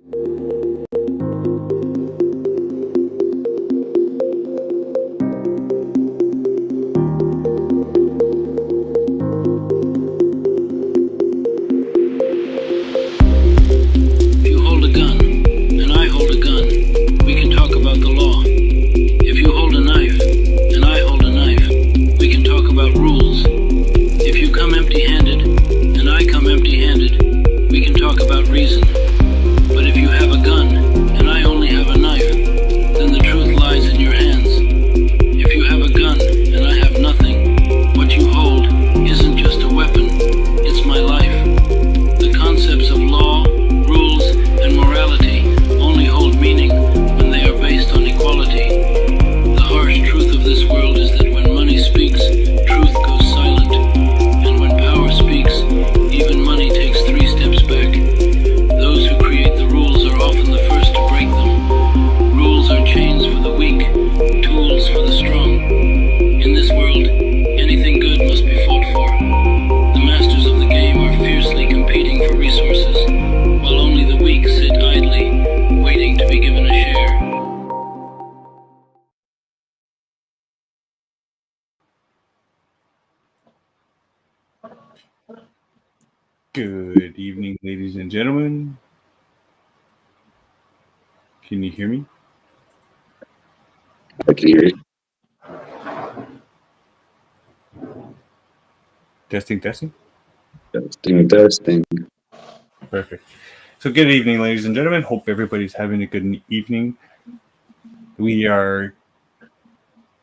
If you hold a gun, and I hold a gun, we can talk about the law. If you hold a knife, and I hold a knife, we can talk about rules. If you come empty-handed, and I come empty-handed, we can talk about reason. But if you have a gun, and I only have a knife, then the truth lies in your hands. If you have a gun, and I have nothing, what you hold isn't just a weapon, it's my life. The concepts of law, rules, and morality only hold meaning when they are based on equality. The harsh truth of this world is that when money speaks, truth goes silent. And when power speaks, even money takes 3 steps back. Those who create the rules are often the first to break them. Rules are chains for the weak, tools for the strong. In this world, anything good must be fought for. The masters of the game are fiercely competing for resources, while only the weak sit idly, waiting to be given a share. Good evening, ladies and gentlemen. Can you hear me? I can hear you. Testing, testing. Testing. Perfect. So, good evening, ladies and gentlemen. Hope everybody's having a good evening. We are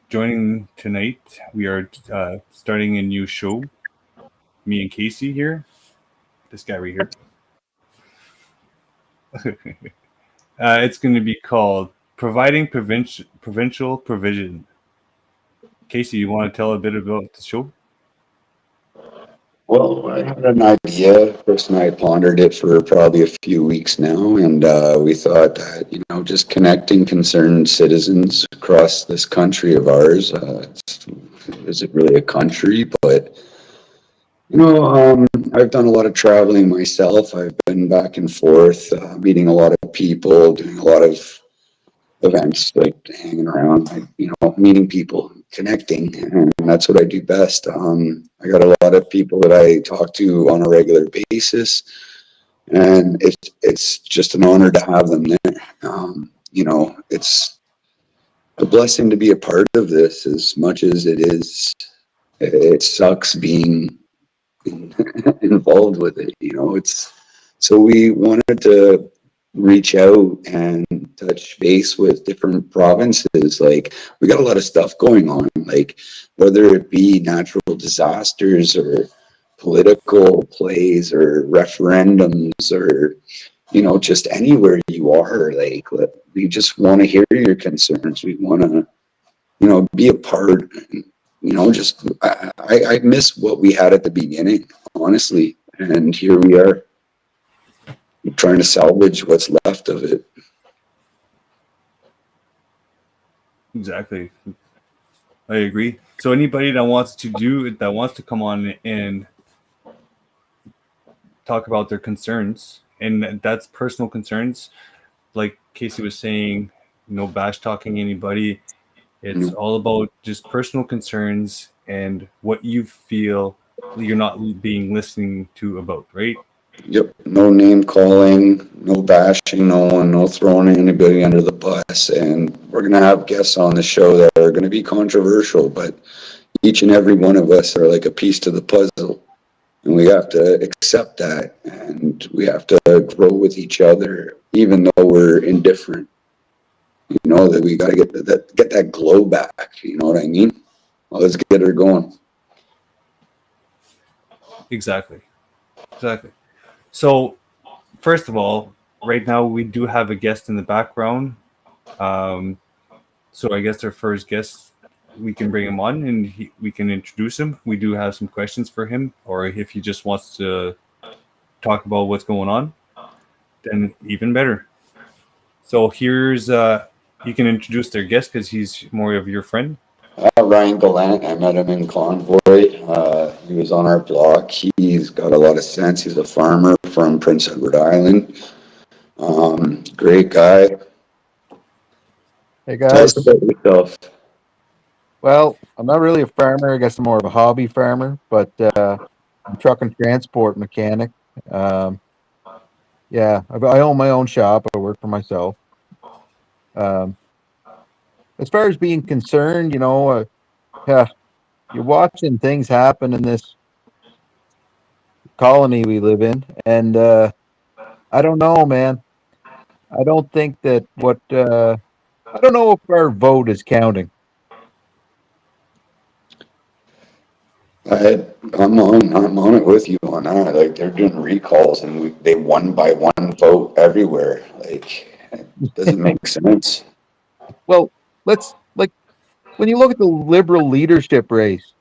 joining tonight. We are starting a new show. Me and Casey here. This guy right here. It's going to be called Providing Provincial Provision. Casey, you want to tell a bit about the show? Well, I had an idea. Chris and I pondered it for probably a few weeks now, and we thought that, just connecting concerned citizens across this country of ours. Is it really a country? But, I've done a lot of traveling myself. I've been back and forth, meeting a lot of people, doing a lot of events, like hanging around, meeting people, connecting, and that's what I do best. I got a lot of people that I talk to on a regular basis, and it's just an honor to have them there. It's a blessing to be a part of this, as much as it sucks being involved with it. So we wanted to reach out and touch base with different provinces. Like, we got a lot of stuff going on, like whether it be natural disasters or political plays or referendums or just anywhere you are. Like, we just want to hear your concerns. We want to be a part. Just I miss what we had at the beginning, honestly, and here we are trying to salvage what's left of it. Exactly. I agree. So anybody that wants to come on and talk about their concerns, and that's personal concerns, like Casey was saying, no bash talking anybody. It's all about just personal concerns and what you feel you're not being listened to about, right? Yep. No name calling, no bashing, no throwing anybody under the bus. And we're going to have guests on the show that are going to be controversial, but each and every one of us are like a piece to the puzzle. And we have to accept that, and we have to grow with each other, even though we're indifferent. That we got to get that glow back. You know what I mean? Well, let's get her going. Exactly. So, first of all, right now we do have a guest in the background. So I guess our first guest, we can bring him on and we can introduce him. We do have some questions for him, or if he just wants to talk about what's going on, then even better. So here's, you can introduce their guest because he's more of your friend. Ryan Gallant, I met him in Convoy. He was on our block. He's got a lot of sense. He's a farmer from Prince Edward Island. Great guy. Hey Tell us guys. about yourself. Well, I'm not really a farmer. I guess I'm more of a hobby farmer, but I'm truck and transport mechanic. Um, yeah, I own my own shop. I work for myself. Um, as far as being concerned, yeah, you're watching things happen in this colony we live in, and I don't know, man. I don't think that I don't know if our vote is counting. I'm on it with you on that. Like they're doing recalls and they won by one vote everywhere. Like it doesn't make sense. Well, let's like when you look at the liberal leadership race,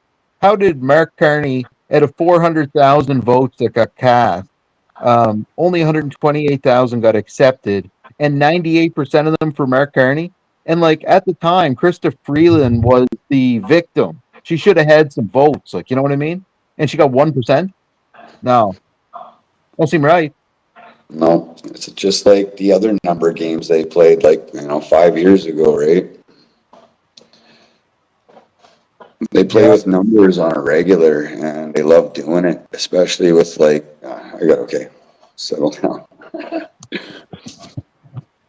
how did Mark Carney, out of 400,000 votes that got cast, only 128,000 got accepted, and 98% of them for Mark Carney? And like at the time, Krista Freeland was the victim. She should have had some votes, like you know what I mean? And she got 1%. No, don't seem right. No, it's just like the other number games they played like 5 years ago, right? They play Yeah, with numbers on a regular and they love doing it, especially with okay, settle down. but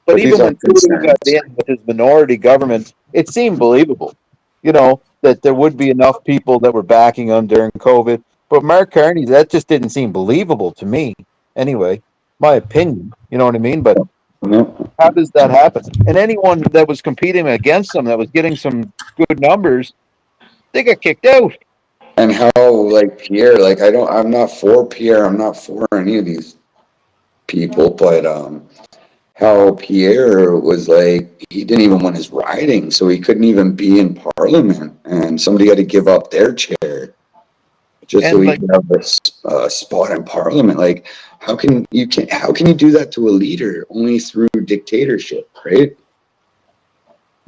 But these even when aren't Trudeau got concerns. in with his minority government, it seemed believable, that there would be enough people that were backing him during COVID. But Mark Carney, that just didn't seem believable to me. Anyway, my opinion, you know what I mean? But No. how does that happen? And anyone that was competing against him that was getting some good numbers, they got kicked out. And how like Pierre, I'm not for Pierre, I'm not for any of these people, but how Pierre was like he didn't even win his riding, so he couldn't even be in parliament, and somebody had to give up their chair just so And he like could have a spot in parliament. Like, how can you do that to a leader? Only through dictatorship, right?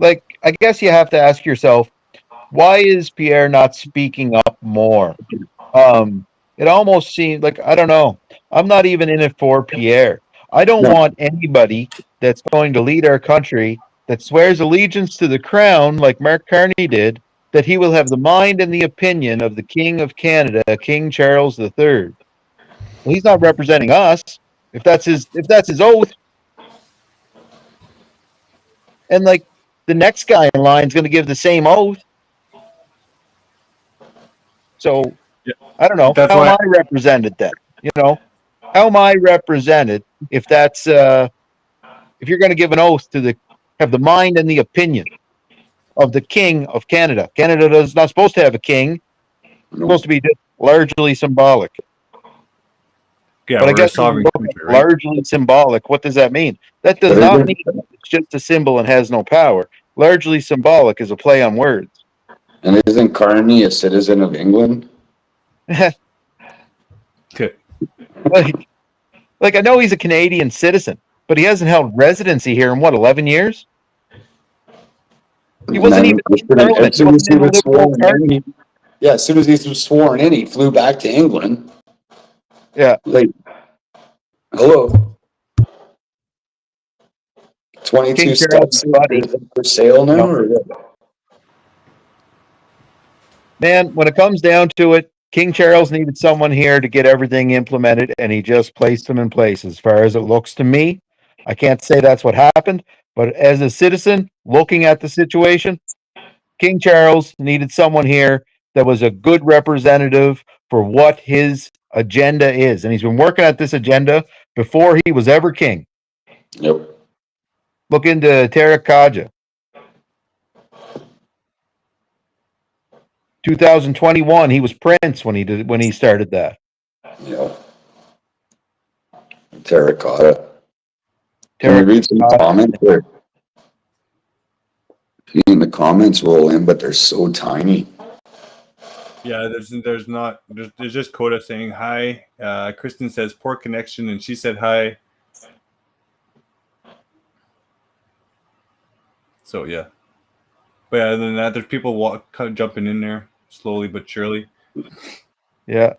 I guess you have to ask yourself, why is Pierre not speaking up more? It almost seems like I don't know. I'm not even in it for Pierre. I don't No, want anybody that's going to lead our country that swears allegiance to the crown, like Mark Carney did, that he will have the mind and the opinion of the King of Canada, King Charles III. Well, he's not representing us. If that's his oath, and like the next guy in line is going to give the same oath. So Yeah, I don't know. that's How am why. I represented then? How am I represented if that's if you're going to give an oath to have the mind and the opinion of the King of Canada? Canada is not supposed to have a king. It's no. supposed to be just largely symbolic. Yeah, But I we're a guess when you sovereign look at country, right? largely symbolic, what does that mean? That does But not isn't mean it's just a symbol and has no power. Largely symbolic is a play on words. and isn't Carney a citizen of England? Okay. like, like I know he's a Canadian citizen, but he hasn't held residency here in what, 11 years? He And wasn't then even in Parliament. as He soon as wasn't he in the was Liberal sworn Party. in, as soon as he was sworn in, he flew back to England. Yeah, Like, hello, King 22 Charles' steps buddy. for sale now, or what? Man, when it comes down to it, King Charles needed someone here to get everything implemented, and he just placed them in place. As far as it looks to me, I can't say that's what happened, but as a citizen looking at the situation, King Charles needed someone here that was a good representative for what his agenda is. And he's been working at this agenda before he was ever king. Yep. Look into Tara Kaja. 2021, he was Prince when he started that. Yep. Terracotta. Can we Tara read some Kaja. comments there? Seeing the comments roll in, but they're so tiny. Yeah, there's just Coda saying hi. Kristen says poor connection, and she said hi. So yeah, but yeah, other than that, there's people kind of jumping in there slowly but surely. Yeah.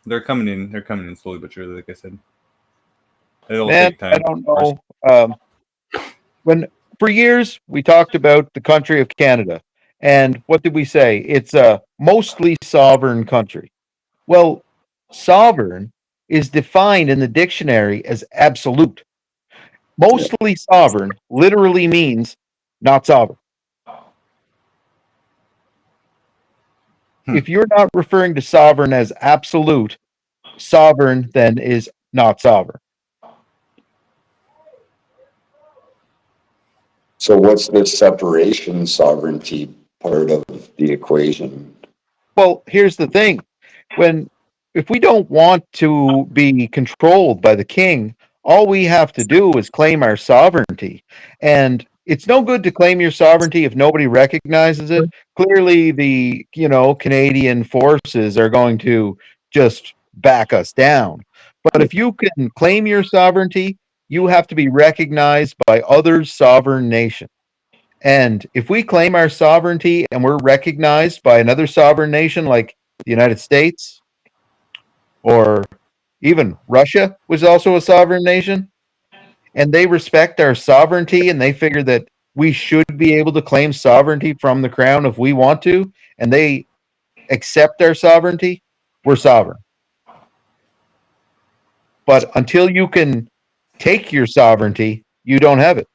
They're coming in. They're coming in slowly but surely, like I said. It'll Man, take I time. don't know. When for years we talked about the country of Canada, and what did we say? It's a mostly sovereign country. Well, sovereign is defined in the dictionary as absolute. Yeah. Mostly sovereign literally means not sovereign. Hmm. If you're not referring to sovereign as absolute, sovereign then is not sovereign. So what's the separation sovereignty part of the equation? Well, here's the thing. When if we don't want to be controlled by the king, all we have to do is claim our sovereignty. And it's no good to claim your sovereignty if nobody recognizes it. Clearly the, Canadian forces are going to just back us down. But if you can claim your sovereignty, you have to be recognized by other sovereign nations. And if we claim our sovereignty and we're recognized by another sovereign nation like the United States or even Russia was also a sovereign nation, and they respect our sovereignty and they figure that we should be able to claim sovereignty from the crown if we want to, and they accept our sovereignty, we're sovereign. But until you can take your sovereignty, you don't have it.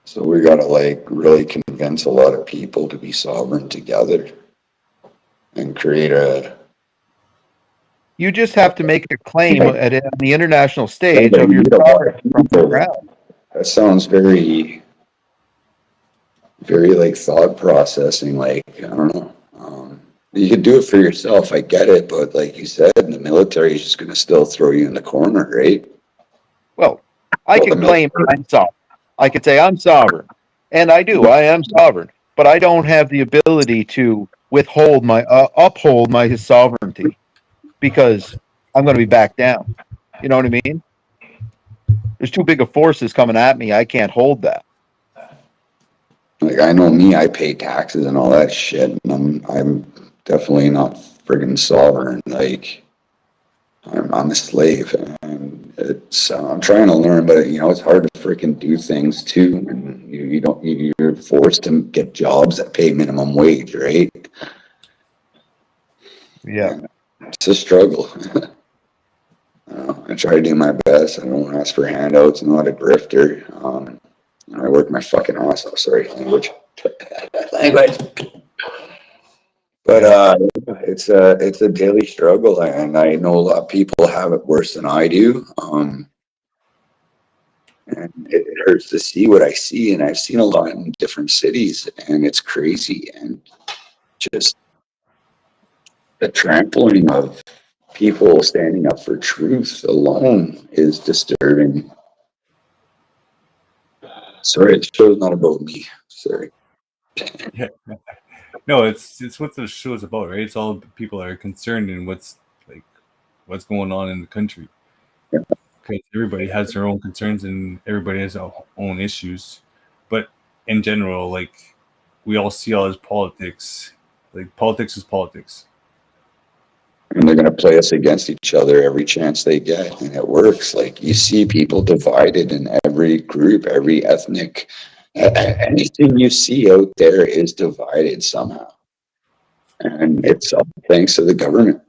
So we gotta like really convince a lot of people to be sovereign together and create a. You just have to make a claim Like, at the international stage but of you your need a lot of sovereignty from the people. crown. That sounds very, very like thought processing. Like I don't know. You could do it for yourself. I get it, but like you said, the military is just gonna still throw you in the corner, right? Well, I Well, the can claim military. I'm sovereign. I could say I'm sovereign, and I do. I am sovereign, but I don't have the ability to withhold my uphold my sovereignty because I'm going to be back down. You know what I mean? There's too big of forces coming at me. I can't hold that. Like I know me, I pay taxes and all that shit, and I'm definitely not friggin' sovereign. Like I'm a slave, and it's I'm trying to learn, but it's hard to freaking do things too, and you don't you're forced to get jobs that pay minimum wage, right? Yeah. And it's a struggle. I try to do my best. I don't ask for handouts. I'm not a grifter. I work my fucking ass off. Sorry, language. Language. But Yeah. it's a daily struggle, and I know a lot of people have it worse than I do. And it hurts to see what I see, and I've seen a lot in different cities, and it's crazy. And just the trampling of people standing up for truth alone is disturbing. Sorry, the show's not about me. Sorry. Yeah. No, it's what the show is about, right? It's all people are concerned in what's going on in the country. Because everybody has their own concerns and everybody has their own issues. But in general, like we all see all as politics. Like politics is politics. And they're going to play us against each other every chance they get, and it works. Like you see people divided in every group, every ethnic, anything you see out there is divided somehow, and it's all thanks to the government.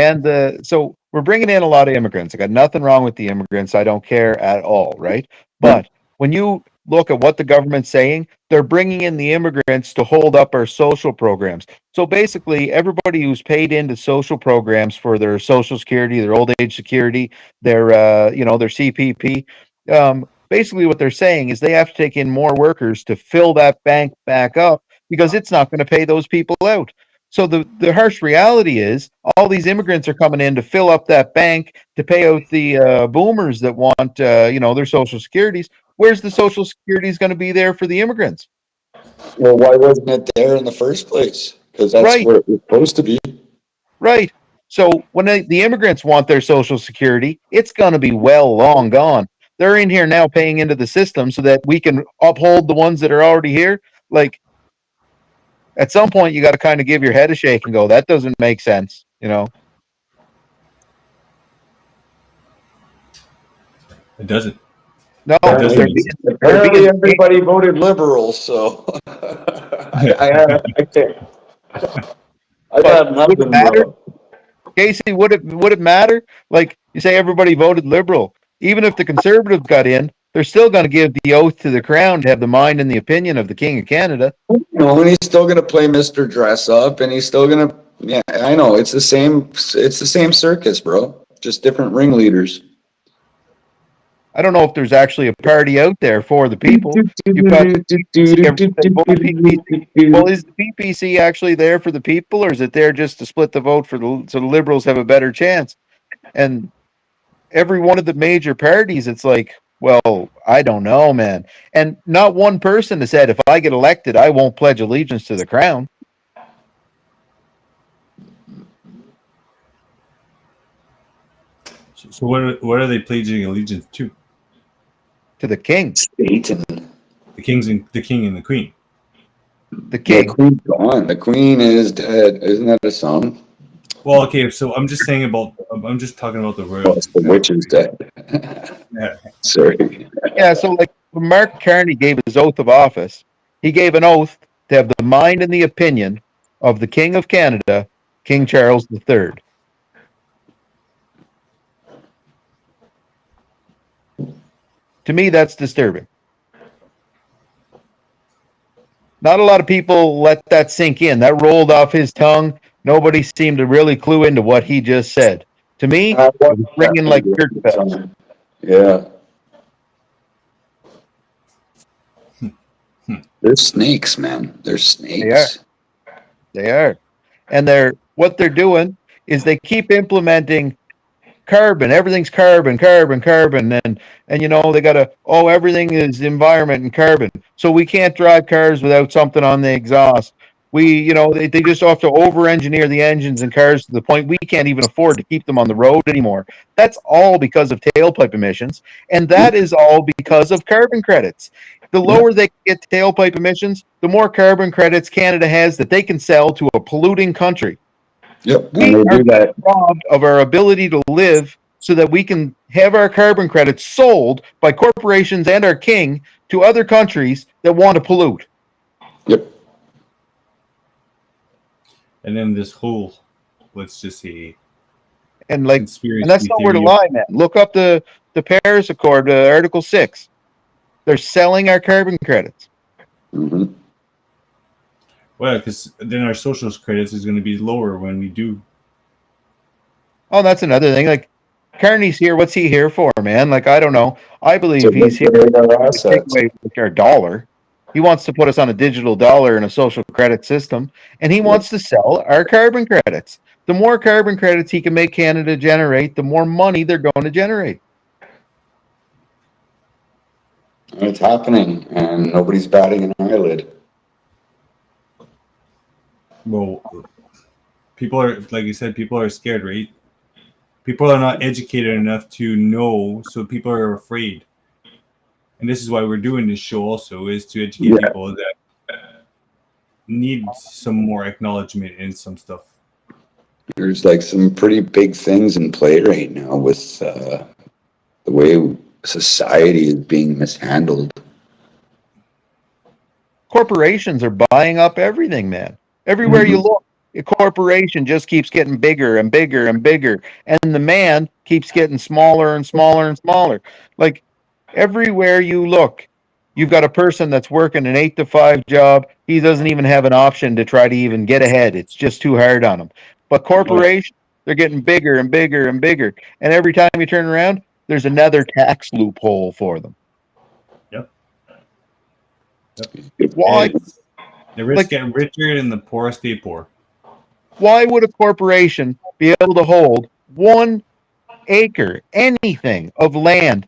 Man, so we're bringing in a lot of immigrants. I got nothing wrong with the immigrants. I don't care at all, right? But when you look at what the government's saying, they're bringing in the immigrants to hold up our social programs. So basically, everybody who's paid into social programs for their social security, their old age security, their CPP, basically what they're saying is they have to take in more workers to fill that bank back up because it's not going to pay those people out. So the harsh reality is all these immigrants are coming in to fill up that bank to pay out the boomers that want their social securities. Where's the social securities going to be there for the immigrants? Well, why wasn't it there in the first place? Because that's Right, where it was supposed to be. right. So when the immigrants want their social security, it's going to be well long gone. They're in here now paying into the system so that we can uphold the ones that are already here. Like at some point, you got to kind of give your head a shake and go, that doesn't make sense, It doesn't. No, It doesn't. they're Apparently being everybody voted liberal, so I can't. I got would it nothing, matter? bro. Casey, would it matter? Like you say, everybody voted liberal. Even if the conservatives got in, they're still going to give the oath to the crown to have the mind and the opinion of the King of Canada. You know, and he's still gonna play Mr. Dress Up, and he's still gonna. Yeah, I know it's the same. It's the same circus, bro. Just different ringleaders. I don't know if there's actually a party out there for the people. You've got PPC. Well, is the PPC actually there for the people, or is it there just to split the vote for so the Liberals have a better chance? And every one of the major parties, it's like, well, I don't know, man. And not one person has said, if I get elected, I won't pledge allegiance to the crown. So what are they pledging allegiance to? To the king. Satan. The king and the queen. The king. The queen's gone. The queen is dead. Isn't that a song? Well, okay, so I'm just talking about the royal. The witch is dead. Yeah. Sorry. Yeah, so like when Mark Carney gave his oath of office, he gave an oath to have the mind and the opinion of the King of Canada, King Charles III. To me, that's disturbing. Not a lot of people let that sink in. That rolled off his tongue. Nobody seemed to really clue into what he just said. To me, it was ringing like church bells. Yeah. They're snakes, man. They're snakes. They are. And what they're doing is they keep implementing carbon. Everything's carbon. And you know, they gotta, everything is environment and carbon. So we can't drive cars without something on the exhaust. They just have to over engineer the engines and cars to the point we can't even afford to keep them on the road anymore. That's all because of tailpipe emissions. And that is all because of carbon credits. The lower they get tailpipe emissions, the more carbon credits Canada has that they can sell to a polluting country. Yep. We are robbed of our ability to live so that we can have our carbon credits sold by corporations and our king to other countries that want to pollute. Yep. And then this whole, let's just say, and conspiracy that's nowhere to lie, man. Look up the Paris Accord, Article 6. They're selling our carbon credits. Mm-hmm. Well, because then our social credits is going to be lower when we do. Oh, that's another thing. Like, Carney's here. What's he here for, man? Like, I don't know. I believe he's here to take away our dollar. He wants to put us on a digital dollar and a social credit system, and he wants to sell our carbon credits. The more carbon credits he can make Canada generate, the more money they're going to generate. It's happening, and nobody's batting an eyelid. Well, people are, like you said, people are scared, right? People are not educated enough to know, so people are afraid. And this is why we're doing this show also, is to educate people that need some more acknowledgement in some stuff. There's like some pretty big things in play right now with the way society is being mishandled. Corporations are buying up everything, man. Everywhere you look, a corporation just keeps getting bigger and bigger and bigger, and the man keeps getting smaller and smaller and smaller. Like, everywhere you look, you've got a person that's working an 8 to 5 job. He doesn't even have an option to try to even get ahead. It's just too hard on him. But corporations, they're getting bigger and bigger and bigger. And every time you turn around, there's another tax loophole for them. Yep. Why? The rich get richer and the poor stay poor. Why would a corporation be able to hold 1 acre, anything, of land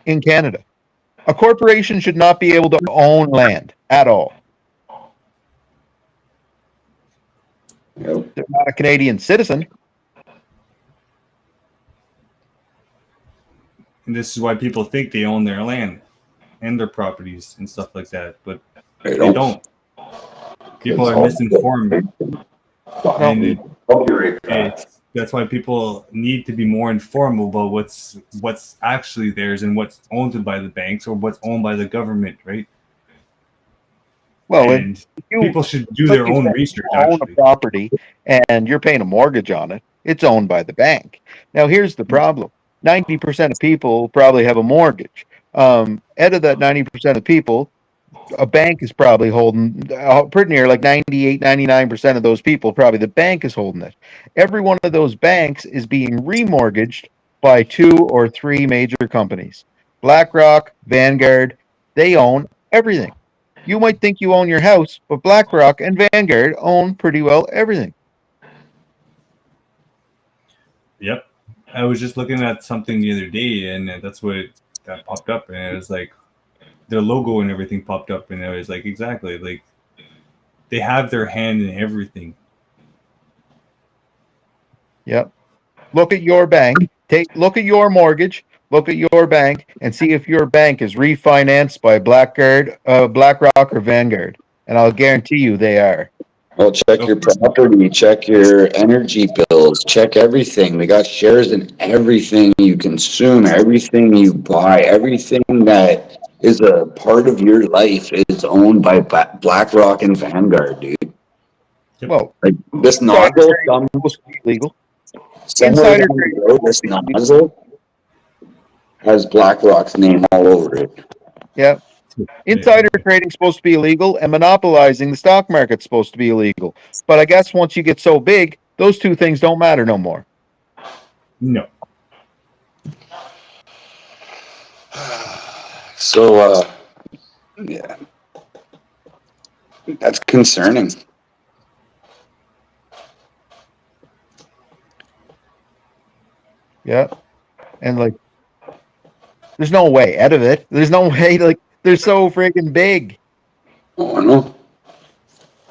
in Canada? A corporation should not be able to own land at all. Yep. They're not a Canadian citizen. And this is why people think they own their land and their properties and stuff like that, but they don't. People are misinformed. And that's why people need to be more informed about what's actually theirs and what's owned by the banks or what's owned by the government, right? Well, And if you, people should do like their you own said, research, you own a actually. property and you're paying a mortgage on it, it's owned by the bank. Now, here's the problem: 90% of people probably have a mortgage. Out of that 90% of people, a bank is probably holding pretty near like 98, 99% of those people, probably the bank is holding it. Every one of those banks is being remortgaged by two or three major companies. BlackRock, Vanguard, they own everything. You might think you own your house, but BlackRock and Vanguard own pretty well everything. Yep. I was just looking at something the other day, and that's what that popped up, and it was like their logo and everything popped up, and I was like, exactly, like they have their hand in everything. Yep. Look at your bank. Look at your mortgage. Look at your bank and see if your bank is refinanced by BlackRock or Vanguard, and I'll guarantee you they are. Well, check Of your course. property, check your energy bills, check everything. They got shares in everything you consume, everything you buy, everything that is a part of your life is owned by BlackRock and Vanguard, dude. Yep. Well, Like this insider nozzle, trading is supposed to be illegal. somewhere Insider down the trading is road, supposed this to be illegal. nozzle has BlackRock's name all over it. Yeah. Yeah. Insider trading is supposed to be illegal, and monopolizing the stock market is supposed to be illegal. But I guess once you get so big, those two things don't matter no more. No. So, yeah, that's concerning. Yeah. And like, there's no way out of it. There's no way, like, they're so freaking big. Oh, no.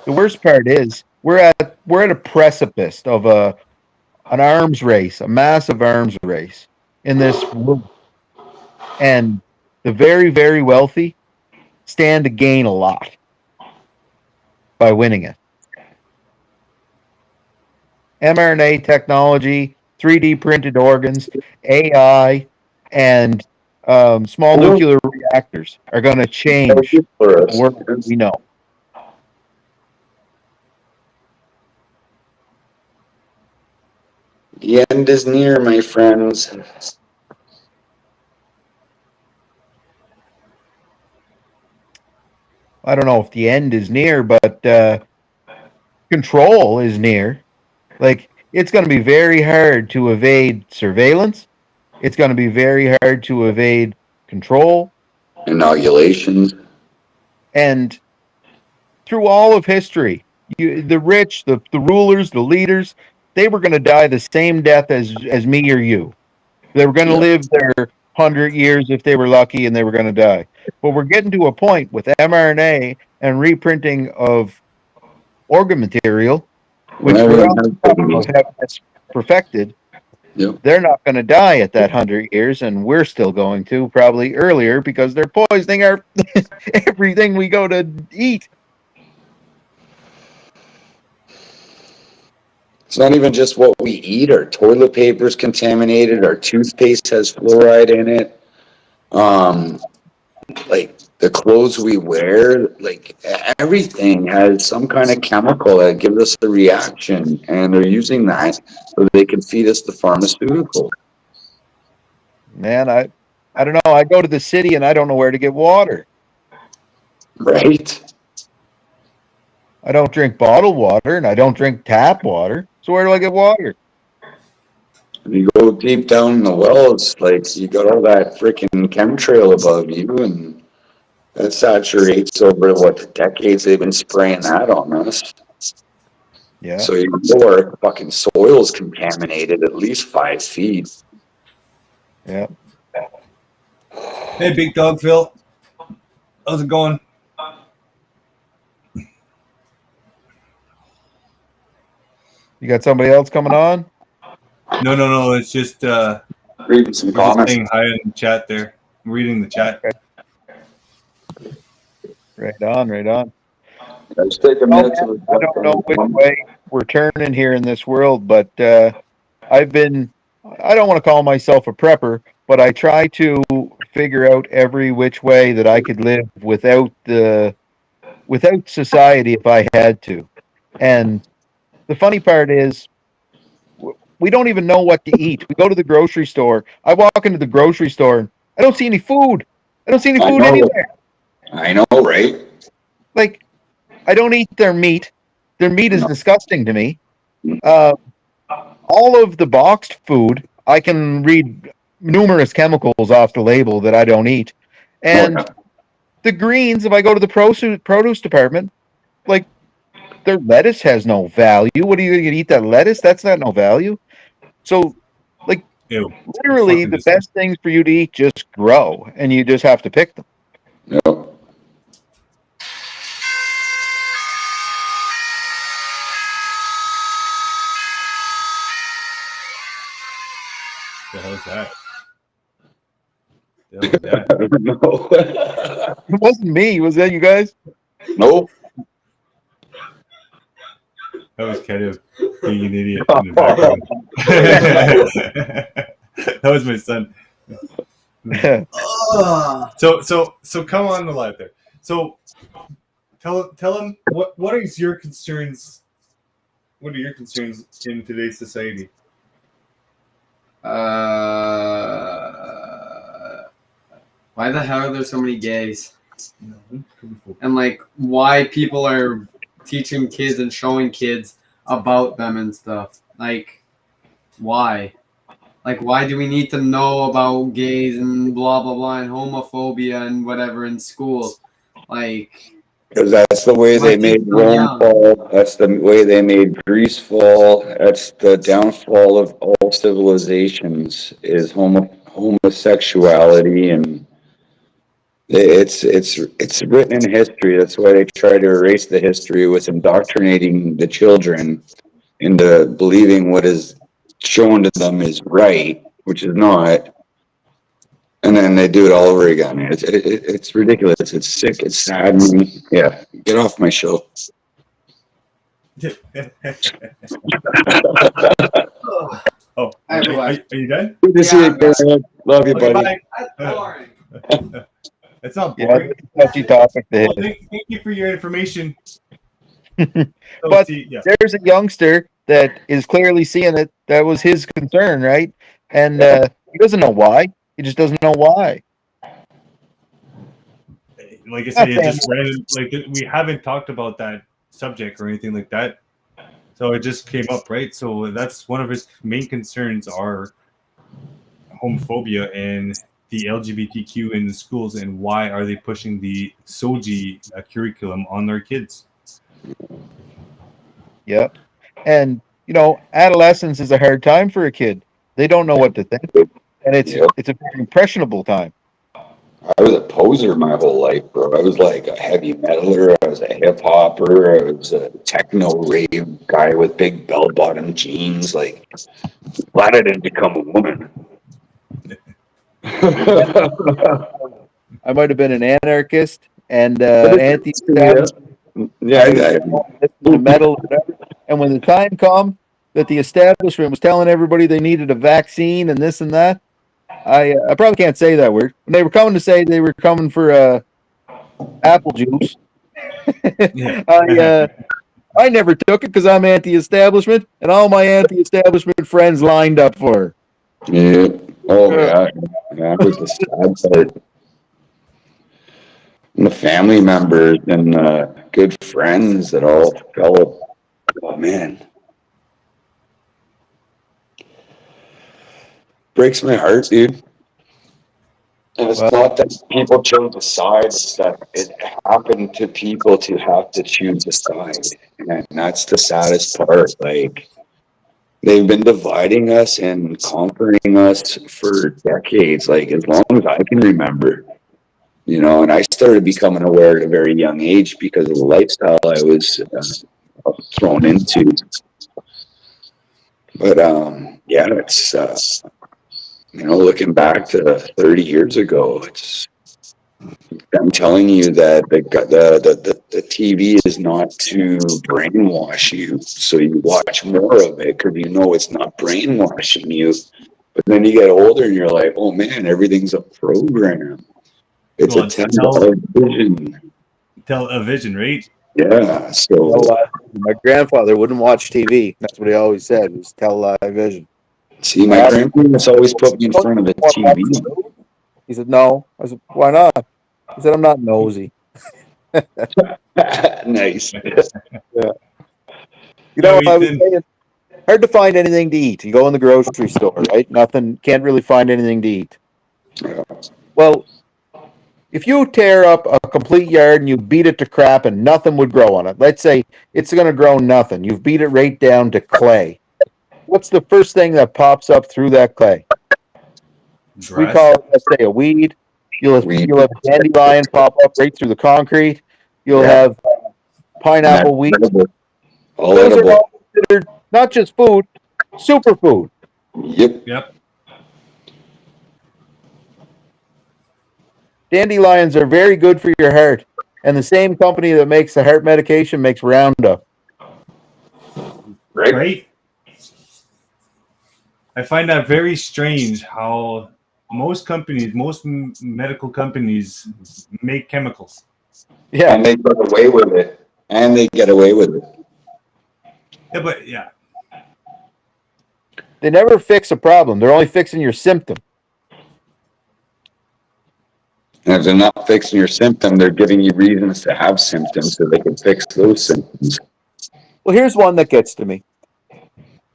The worst part is we're at a precipice of an arms race, a massive arms race in this world. And the very, very wealthy stand to gain a lot by winning it. mRNA technology, 3D printed organs, AI, and small nuclear reactors are going to change For the us. world we know. The end is near, my friends. I don't know if the end is near, but control is near. Like, it's going to be very hard to evade surveillance. It's going to be very hard to evade control. Inoculations. And through all of history, the rich, the rulers, the leaders, they were going to die the same death as me or you. They were going to Yeah. live their 100 years if they were lucky, and they were going to die. But we're getting to a point with mRNA and reprinting of organ material, When which we're everyone on has the cusp of babies. having this perfected. Yep. They're not going to die at that 100 years, and we're still going to probably earlier because they're poisoning our everything we go to eat. It's not even just what we eat. Our toilet paper is contaminated. Our toothpaste has fluoride in it. Like the clothes we wear, like everything has some kind of chemical that gives us a reaction, and they're using that so they can feed us the pharmaceutical. Man, I don't know. I go to the city and I don't know where to get water. Right? I don't drink bottled water and I don't drink tap water. So where do I get water? If you go deep down in the wells, like you got all that freaking chemtrail above you, and that saturates over what decades they've been spraying that on us. Yeah. So your fucking soil's contaminated at least 5 feet. Yeah. Hey, big dog Phil. How's it going? You got somebody else coming on? No. It's just Reading some we're just comments. saying hi in the chat there. I'm reading the chat. Right on, right on. Let's take a Well, minute man, to I don't know which way we're turning here in this world, but I've been, I don't want to call myself a prepper, but I try to figure out every which way that I could live without society if I had to. And the funny part is, we don't even know what to eat. We go to the grocery store. I walk into the grocery store and I don't see any food. I don't see any I food know, anywhere. I know, right? Like, I don't eat their meat. Their meat is No. disgusting to me. Uh, all of the boxed food, I can read numerous chemicals off the label that I don't eat. Oh, And yeah. the greens, if I go to the produce department, like, their lettuce has no value. What are you going to eat that lettuce? That's not no value. So, like, Ew. literally, Fucking the disgusting. best things for you to eat just grow, and you just have to pick them. Yep. The hell is that? The hell is that? I don't know. It wasn't me. Was that you guys? Nope. That was kind of being an idiot in the background. That was my son. So come on the live there. So tell him what is your concerns? What are your concerns in today's society? Why the hell are there so many gays? And like, why people are teaching kids and showing kids about them and stuff? Like, why? Like, why do we need to know about gays and blah blah blah and homophobia and whatever in schools? Like, Because that's the way my they made kids are Rome young. fall. That's the way they made Greece fall. That's the downfall of all civilizations is homosexuality, and it's written in history. That's why they try to erase the history with indoctrinating the children into believing what is shown to them is right, which is not. And then they do it all over again. It's ridiculous. It's sick. It's saddening. Yeah, get off my show. Oh, I have a are you done? Good to see you, Yeah. Grant. Love you, Okay, buddy. bye. That's boring. It's not Yeah, boring. it's a touchy topic to Well, hit. thank you for your information. But See, yeah. there's a youngster that is clearly seeing it. That was his concern, right? And he doesn't know why. He just doesn't know why. Like I said, it Not just random. Like we haven't talked about that subject or anything like that, so it just came up, right? So that's one of his main concerns are homophobia and the LGBTQ in the schools, and why are they pushing the SOGI curriculum on their kids? Yep. And adolescence is a hard time for a kid. They don't know what to think, and it's Yep. it's a very impressionable time. I was a poser my whole life, bro. I was like a heavy metaler. I was a hip hopper. I was a techno rave guy with big bell bottom jeans. Like, glad I didn't become a woman. I might have been an anarchist and yeah, anti-establishment. yeah, I listened to metal, whatever. And when the time come that the establishment was telling everybody they needed a vaccine and this and that, I probably can't say that word. When they were coming to say they were coming for apple juice, Yeah. I never took it because I'm anti-establishment, and all my anti-establishment friends lined up for her. yeah. Oh yeah, that was the sad part. And the family members and good friends that all fell. Oh man, breaks my heart, dude. And it's Well, not that people chose a side; it's that it happened to people to have to choose a side, and that's the saddest part. Like, they've been dividing us and conquering us for decades, like as long as I can remember. And I started becoming aware at a very young age because of the lifestyle I was thrown into. But yeah, it's looking back to 30 years ago, I'm telling you that the TV is not to brainwash you. So you watch more of it because you know it's not brainwashing you. But then you get older and you're like, oh man, everything's a program. It's Well, a it's television. television, right? Yeah. So Well, my grandfather wouldn't watch TV. That's what he always said, was television. see, I my asked him, grandparents always put me in "Don't front of you the want to watch TV. the news?" He said, no. I said, why not? He said, I'm not nosy. Nice. Yeah. You Now, know, I was Ethan. saying, hard to find anything to eat. You go in the grocery store, right? Nothing, can't really find anything to eat. Well, if you tear up a complete yard and you beat it to crap and nothing would grow on it, let's say it's going to grow nothing. You've beat it right down to clay. What's the first thing that pops up through that clay? We Grass. call it, let's say, a weed. Weed. You'll have a dandelion pop up right through the concrete. You'll Yeah. have pineapple wheat. Edible. All Those are edible. all considered not just food, superfood. Yep. Yep. Dandelions are very good for your heart. And the same company that makes the heart medication makes Roundup. Right? I find that very strange how most companies, most medical companies make chemicals. Yeah. And they get away with it. Yeah, but yeah. They never fix a problem. They're only fixing your symptom. And if they're not fixing your symptom, they're giving you reasons to have symptoms so they can fix those symptoms. Well, here's one that gets to me.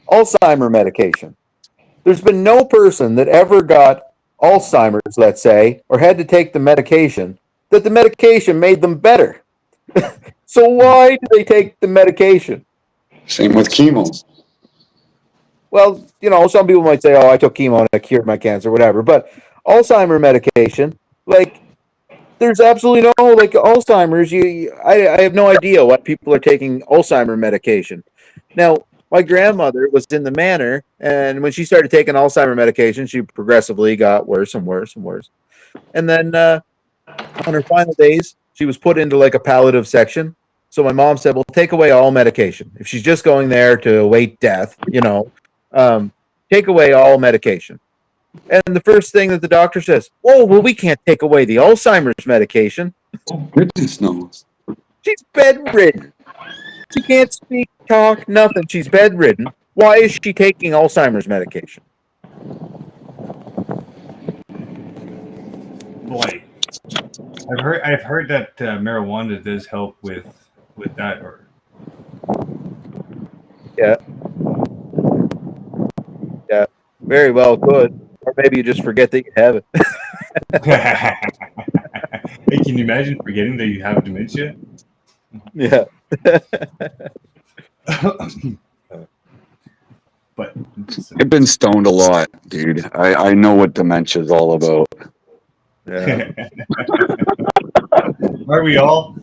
Alzheimer medication. There's been no person that ever got Alzheimer's, let's say, or had to take the medication, that the medication made them better. So why do they take the medication? Same with chemo. Well, you know, some people might say, oh, I took chemo and it cured my cancer, whatever. But Alzheimer medication, like, there's absolutely no, like, Alzheimer's. I have no idea why people are taking Alzheimer medication. Now, my grandmother was in the manor, and when she started taking Alzheimer medication, she progressively got worse and worse and worse. And then on her final days, she was put into like a palliative section. So my mom said, well, take away all medication. If she's just going there to await death, you know, take away all medication. And the first thing that the doctor says, oh, well, we can't take away the Alzheimer's medication. Goodness knows. She's bedridden. She can't speak, talk, nothing. She's bedridden. Why is she taking Alzheimer's medication? Boy, I've heard that marijuana does help with that. Or Yeah. Yeah. Very well could. Or maybe you just forget that you have it. hey, can you imagine forgetting that you have dementia? Yeah. But I've been stoned a lot, dude. I know what dementia is all about. Yeah. Are we all?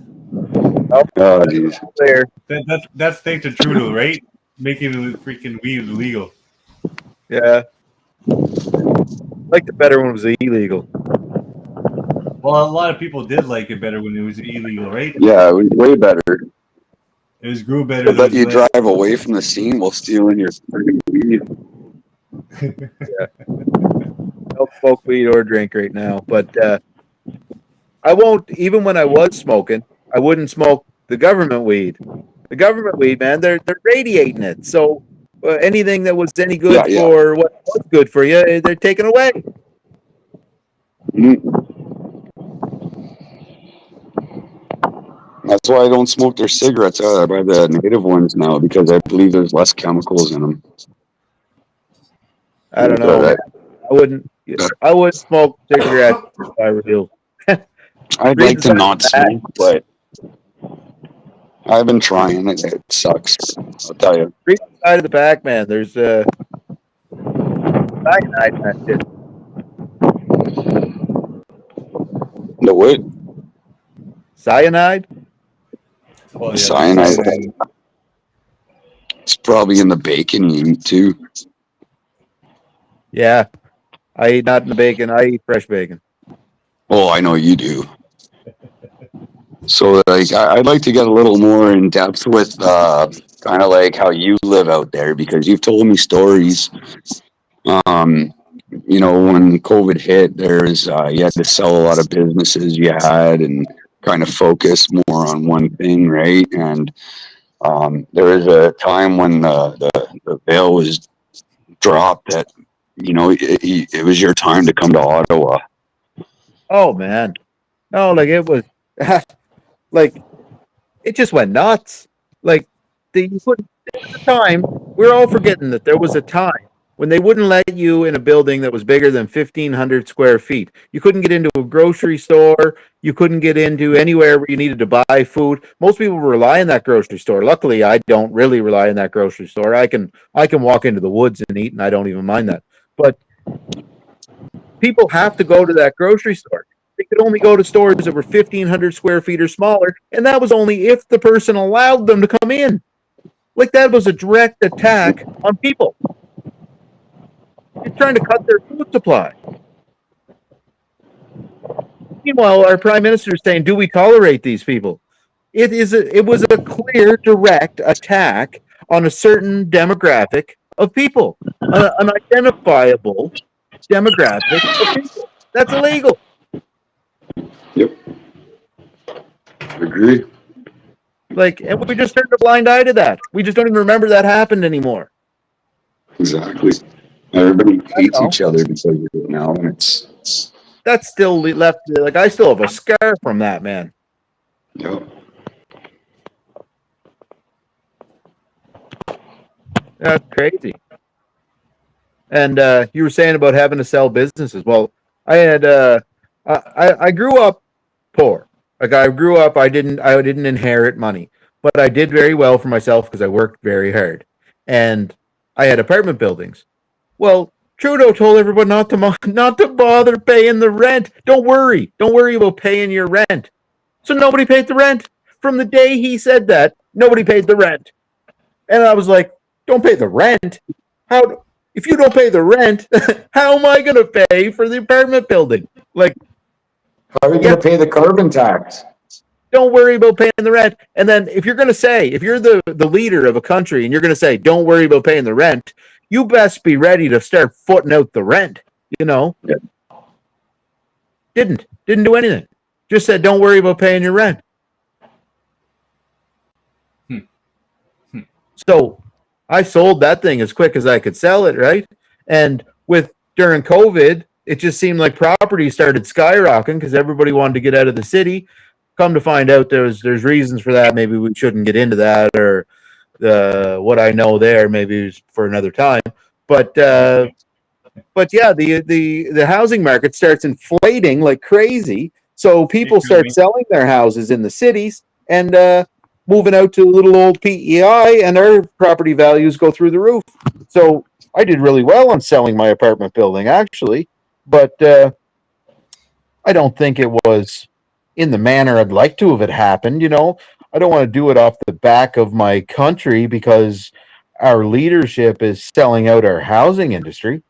Oh, geez. There. That's thanks to Trudeau, right? Making freaking weed illegal. Yeah. I liked it better when it was illegal. Well, a lot of people did like it better when it was illegal, right? Yeah, it was way better. It was grew better. But let you less- drive away from the scene while stealing your freaking weed. Don't smoke weed or drink right now. But I won't, even when I was smoking, I wouldn't smoke the government weed. The government weed, man, they're radiating it. So anything that was any good Yeah. for what was good for you, they're taking away. Mm. That's why I don't smoke their cigarettes. I buy the native ones now because I believe there's less chemicals in them. I don't know. Man. I wouldn't smoke cigarettes if I were ill. I'd like to not smoke, but I've been trying. It sucks. I'll tell you. Read the side of the back, man. There's cyanide in that shit. The what? Cyanide? Well, yeah, Cyanide. It's probably in the bacon you eat too. Yeah. I eat not in the bacon. I eat fresh bacon. Oh, I know you do. So like I'd like to get a little more in depth with kind of like how you live out there, because you've told me stories. Um, when COVID hit, there's you had to sell a lot of businesses you had and kind of focus more on one thing, right? And there was a time when the veil was dropped that it was your time to come to Ottawa. Oh man, no, like it was, like it just went nuts. Like you put there was a time, we're all forgetting that there was a time when they wouldn't let you in a building that was bigger than 1,500 square feet. You couldn't get into a grocery store. You couldn't get into anywhere where you needed to buy food. Most people rely on that grocery store. Luckily, I don't really rely on that grocery store. I can walk into the woods and eat, and I don't even mind that. But people have to go to that grocery store. They could only go to stores that were 1,500 square feet or smaller, and that was only if the person allowed them to come in. Like that was a direct attack on people. It's trying to cut their food supply. Meanwhile, our prime minister is saying, "Do we tolerate these people?" It was a clear, direct attack on a certain demographic of people, an identifiable demographic of people. That's illegal. Yep, agree. Like, and we just turned a blind eye to that. We just don't even remember that happened anymore. Exactly. Everybody hates know. each other because of it now, and it's That's still left. Like, I still have a scar from that, man. yep. That's crazy. And you were saying about having to sell businesses. Well, I had I grew up poor. Like I grew up, I didn't inherit money, but I did very well for myself because I worked very hard, and I had apartment buildings. Well, Trudeau told everyone not to bother paying the rent. Don't worry about paying your rent. So nobody paid the rent. From the day he said that, nobody paid the rent. And I was like, don't pay the rent? How if you don't pay the rent, how am I gonna pay for the apartment building? Like, How are you going to pay the carbon tax? don't worry about paying the rent. And then if you're the leader of a country and you're gonna say, don't worry about paying the rent, you best be ready to start footing out the rent, you know? Yeah. Didn't do anything. Just said, don't worry about paying your rent. So I sold that thing as quick as I could sell it, right? And during COVID, it just seemed like property started skyrocketing because everybody wanted to get out of the city. Come to find out, there's reasons for that. Maybe we shouldn't get into that, or what I know there maybe is for another time. But yeah, the housing market starts inflating like crazy. So people start selling their houses in the cities and moving out to little old PEI, and our property values go through the roof. So I did really well on selling my apartment building, actually, but I don't think it was in the manner I'd like to have it happened. I don't want to do it off the back of my country because our leadership is selling out our housing industry.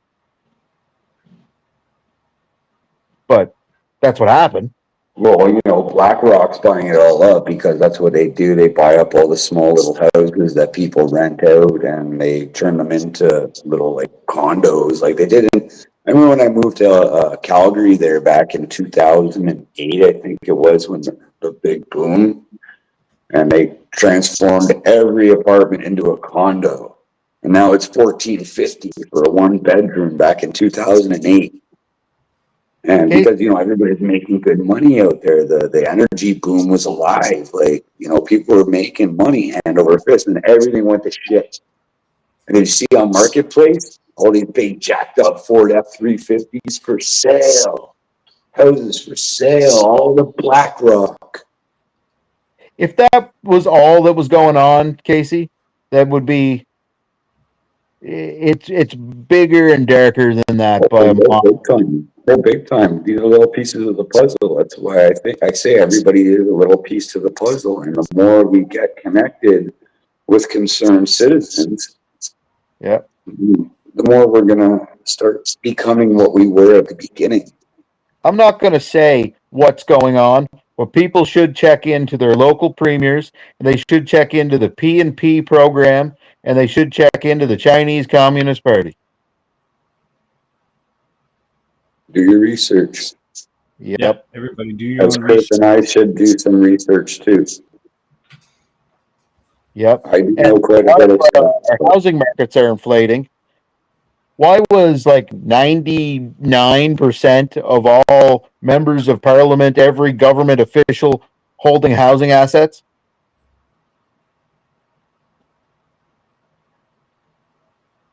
But that's what happened. Well, BlackRock's buying it all up because that's what they do. They buy up all the small little houses that people rent out and they turn them into little like condos. Like they did I remember when I moved to Calgary there back in 2008, I think it was, when the big boom, and they transformed every apartment into a condo. And now it's $1,450 for a 1 bedroom back in 2008. And because, everybody's making good money out there, the energy boom was alive. Like, people were making money hand over fist, and everything went to shit. And then you see on Marketplace, all these big jacked up Ford F-350s for sale, houses for sale, all the BlackRock. If that was all that was going on, Casey, that would be. It's bigger and darker than that by a mile. Big time. Oh, big time. These are little pieces of the puzzle. That's why I say everybody is a little piece to the puzzle. And the more we get connected with concerned citizens, yeah, the more we're going to start becoming what we were at the beginning. I'm not going to say what's going on, Well, people should check into their local premiers, and they should check into the P&P program, and they should check into the Chinese Communist Party. Do your research. Yep. Everybody do your As own Chris research. and I should do some research too. Yep. I do And know quite a a lot bit of of stuff. our housing markets are inflating. Why was like 99% of all members of parliament, every government official holding housing assets?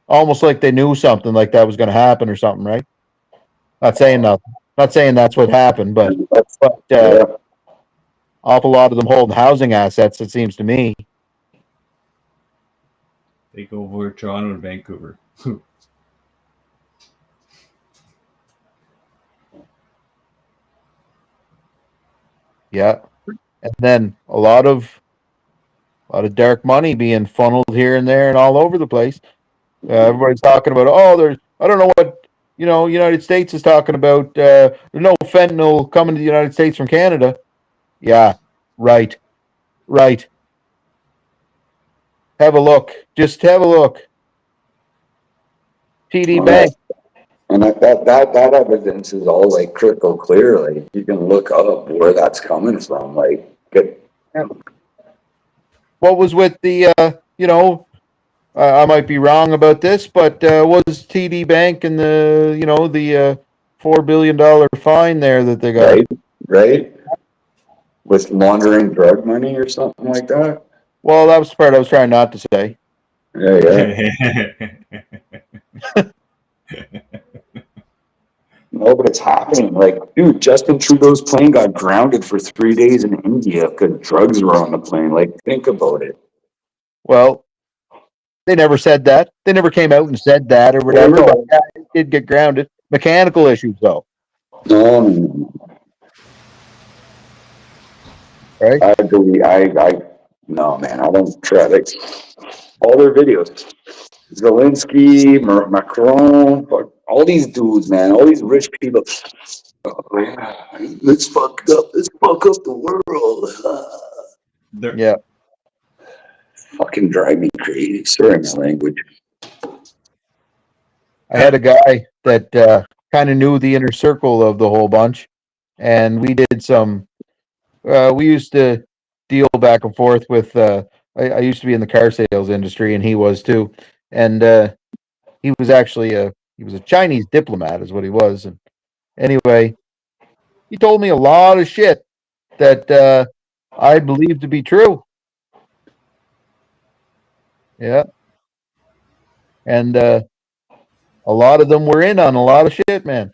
Almost like they knew something like that was going to happen or something, right? Not saying nothing. Not saying that's what happened, but Yeah. awful lot of them hold housing assets, it seems to me. They go over Toronto and Vancouver. Yeah. And then a lot of dark money being funneled here and there and all over the place. Everybody's talking about, I don't know what, United States is talking about, there's no fentanyl coming to the United States from Canada. Yeah, right. Have a look. Just have a look. TD Bank. And that evidence is all like crystal clear. Like you can look up where that's coming from. Like What was with the, I might be wrong about this, but was TD Bank and the $4 billion fine there that they got? right? With laundering drug money or something like that. Well, that was the part I was trying not to say. Yeah. No, but it's happening. Like, dude, Justin Trudeau's plane got grounded for 3 days in India because drugs were on the plane. Like, think about it. Well, they never said that. They never came out and said that or whatever. no. But yeah, it did get grounded. Mechanical issues, though. No. Right? I believe, no, man, I don't try. Like, all their videos. Zelensky, Macron, all these dudes, man, all these rich people. Let's fuck up the world. Yeah. Fucking drive me crazy. Sorry, my language. I had a guy that kind of knew the inner circle of the whole bunch, and we did some. We used to deal back and forth with. I used to be in the car sales industry, and he was too. And he was actually a Chinese diplomat, is what he was. And anyway, he told me a lot of shit that I believed to be true. Yeah. And a lot of them were in on a lot of shit, man.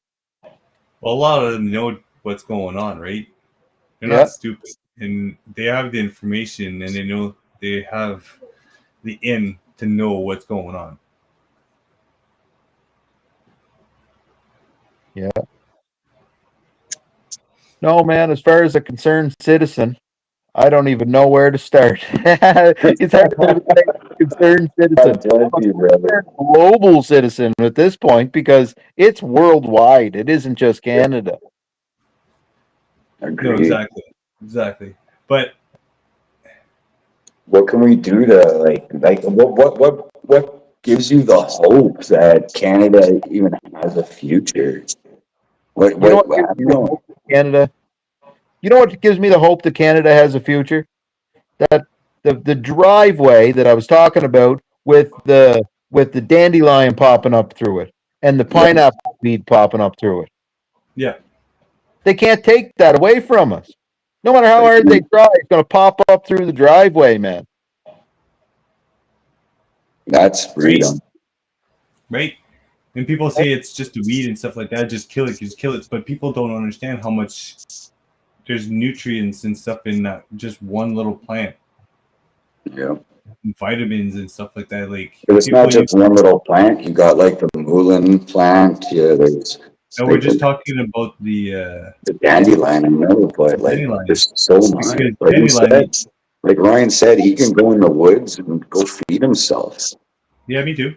Well, a lot of them know what's going on, right? They're not stupid, and they have the information, and they know they have the in to know what's going on. Yeah. No, man, as far as a concerned citizen, I don't even know where to start. It's hard to say concerned citizen. I'm a global citizen at this point because it's worldwide. It isn't just Canada. No, exactly. But what can we do to like what gives you the hope that Canada even has a future? Canada? You know what gives me the hope that Canada has a future? That the driveway that I was talking about with the dandelion popping up through it and the pineapple weed popping up through it. Yeah. They can't take that away from us. No matter how hard they try, it's going to pop up through the driveway, man. That's freedom. Right? And people say it's just a weed and stuff like that. Just kill it. But people don't understand how much there's nutrients and stuff in that just one little plant. Yeah. And vitamins and stuff like that. Like, but it's not just one little plant. You got like the mullein plant. Yeah, there's. No, we're just talking about the dandelion. I know, but like there's so much. Like Ryan said, he can go in the woods and go feed himself. Yeah, me too.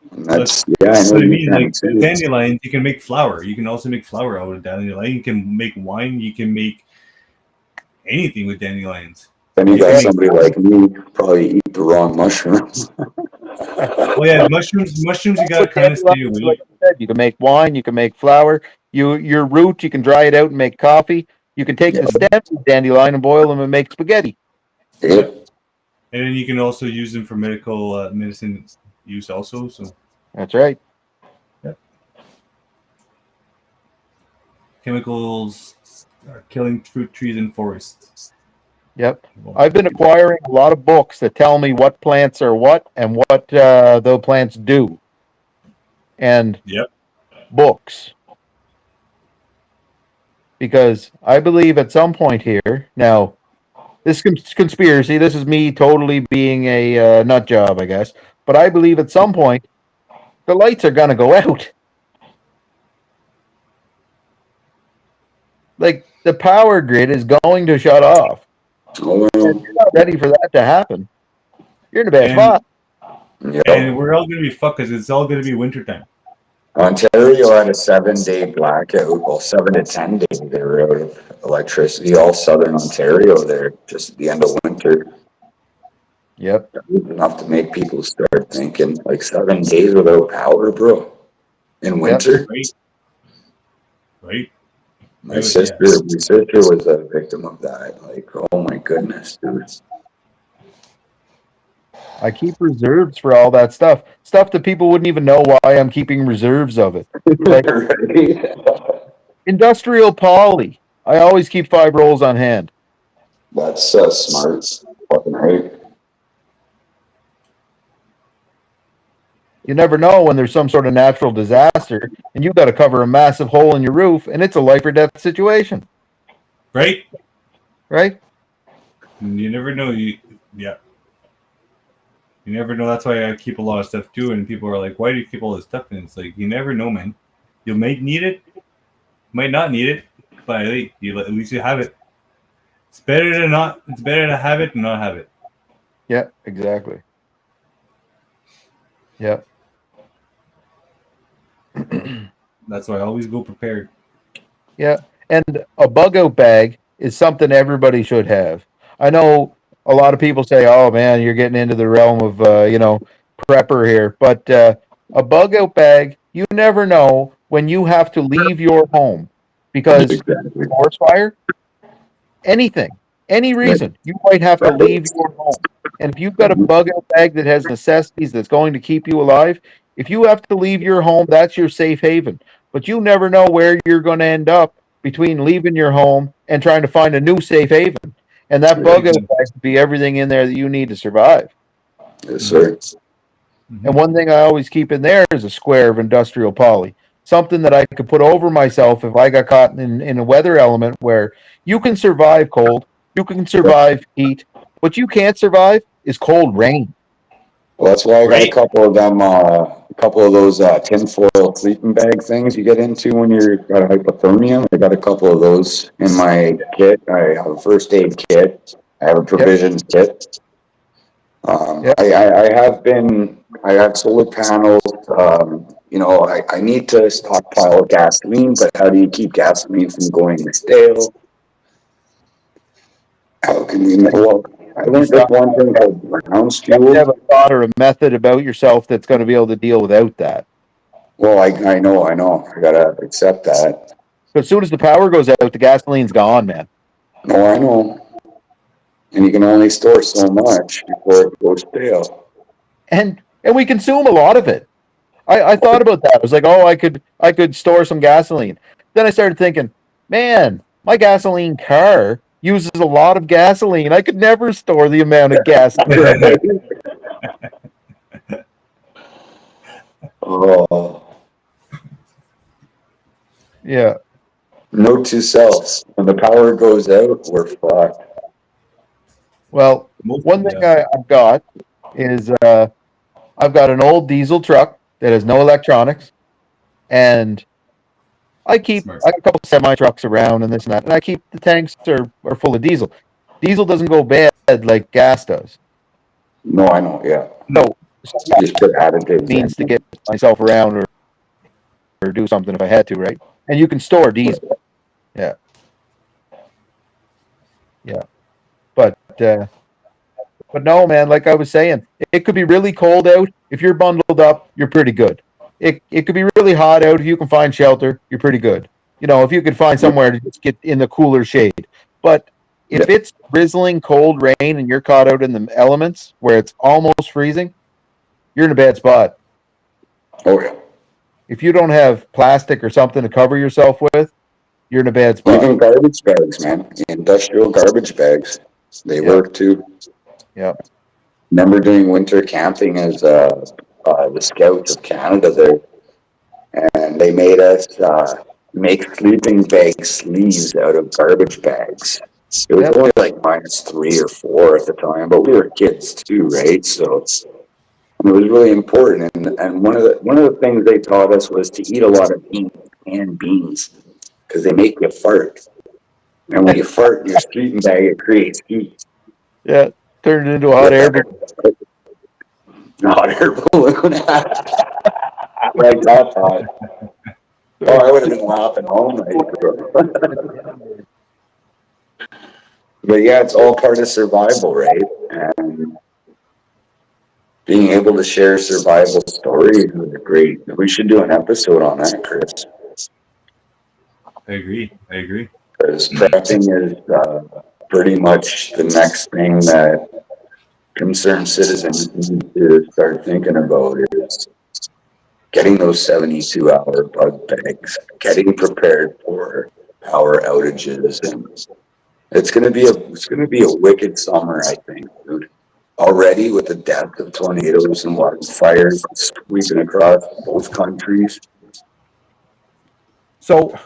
And that's I know. What I mean, like dandelion, you can make flour. You can also make flour out of dandelion. You can make wine. You can make anything with dandelions. Then you You got can make- somebody like me probably eat the wrong mushrooms. Oh yeah, mushrooms. Mushrooms, you gotta With kind of stay dandelions, away. like I said, you can make wine, you can make flour. Your root, you can dry it out and make coffee. You can take Yeah. the stems of dandelion and boil them and make spaghetti. Yep. And then you can also use them for medical medicine use also. So That's right. chemicals are killing fruit trees and forests. Yep. I've been acquiring a lot of books that tell me what plants are what and what the plants do. And Yep. books. Because I believe at some point here, now, this conspiracy, this is me totally being a nut job, I guess. But I believe at some point, the lights are going to go out. Like, the power grid is going to shut off. Oh, If well. you're not ready for that to happen, you're in a bad And spot. Yep. and we're all gonna be fucked because it's all gonna be wintertime. Ontario had a 7-day blackout. Well, 7 to 10 days they were out of electricity. All southern Ontario there, just at the end of winter. Yep. Enough to make people start thinking, like 7 days without power, bro. In winter. Right. Right. My Yeah. sister was a victim of that. Like, oh my goodness, dude. I keep reserves for all that stuff. Stuff that people wouldn't even know why I'm keeping reserves of it. Like Right? industrial poly. I always keep 5 rolls on hand. That's smart. Fucking right. You never know when there's some sort of natural disaster and you've got to cover a massive hole in your roof and it's a life or death situation, Right. right? You never know. Yeah. You never know. That's why I keep a lot of stuff too. And people are like, "Why do you keep all this stuff?" And it's like, you never know, man. You might need it, might not need it, but at least you have it. It's better to not. It's better to have it than not have it. Yeah, exactly. Yeah. That's why I always go prepared. Yeah. And a bug out bag is something everybody should have. I know a lot of people say, oh man, you're getting into the realm of, prepper here. But a bug out bag, you never know when you have to leave your home because Exactly. forest fire, anything, any reason, you might have to leave your home. And if you've got a bug out bag that has necessities that's going to keep you alive, if you have to leave your home, that's your safe haven. But you never know where you're going to end up between leaving your home and trying to find a new safe haven. And that bug out bag could be everything in there that you need to survive. Yes, sir. And one thing I always keep in there is a square of industrial poly, something that I could put over myself if I got caught in a weather element where you can survive cold, you can survive heat. What you can't survive is cold rain. Well, that's why I got Right. a couple of them, a couple of those tinfoil sleeping bag things you get into when you're got hypothermia. I got a couple of those in my kit. I have a first aid kit. I have a provisions kit. Yep. I have solar panels. I need to stockpile gasoline, but how do you keep gasoline from going stale? How can you, well, I learned this one thing called Brown's You have to have fuel. a thought or a method about yourself that's going to be able to deal without that. Well, I know. I gotta accept that. But as soon as the power goes out, the gasoline's gone, man. No, I know. And you can only store so much before it goes stale. And we consume a lot of it. I thought about that. I was like, oh, I could store some gasoline. Then I started thinking, man, my gasoline car uses a lot of gasoline. I could never store the amount of gas. Oh, Yeah. note to self: when the power goes out, we're fucked. Well, one thing I've got is I've got an old diesel truck that has no electronics, and I got a couple semi trucks around and this and that, and I keep the tanks are full of diesel. Diesel doesn't go bad like gas does. No, I know. Yeah, So you just put additives means to in. get myself around or do something if I had to, right? And you can store diesel. Yeah. Yeah, but no, man. Like I was saying, it could be really cold out. If you're bundled up, you're pretty good. It could be really hot out. If you can find shelter, you're pretty good. You know, if you could find Yeah. somewhere to just get in the cooler shade. But Yeah. if it's drizzling cold rain and you're caught out in the elements where it's almost freezing, you're in a bad spot. Oh yeah. If you don't have plastic or something to cover yourself with, you're in a bad spot. Even garbage bags, man. Industrial garbage bags. They Yeah, work too. yeah. Remember doing winter camping as the Scouts of Canada there, and they made us make sleeping bag sleeves out of garbage bags. It was Yep. only like -3 or -4 at the time, but we were kids too, right? So it was really important. And one of the things they taught us was to eat a lot of beans, canned beans, because they make you fart. And when you fart in your sleeping bag, it creates heat. Yeah. Turned it into a hot With air that balloon. hot air balloon. Like that thought. Oh, I would have been laughing all night, bro. But yeah, it's all part of survival, right? And being able to share survival stories is great. We should do an episode on that, Chris. I agree. I agree. Because prepping is pretty much the next thing that concerned citizens need to start thinking about is getting those 72-hour bug bags, getting prepared for power outages, and it's gonna be a wicked summer, I think, dude. Already with the depth of tornadoes and wildfires sweeping across both countries. So,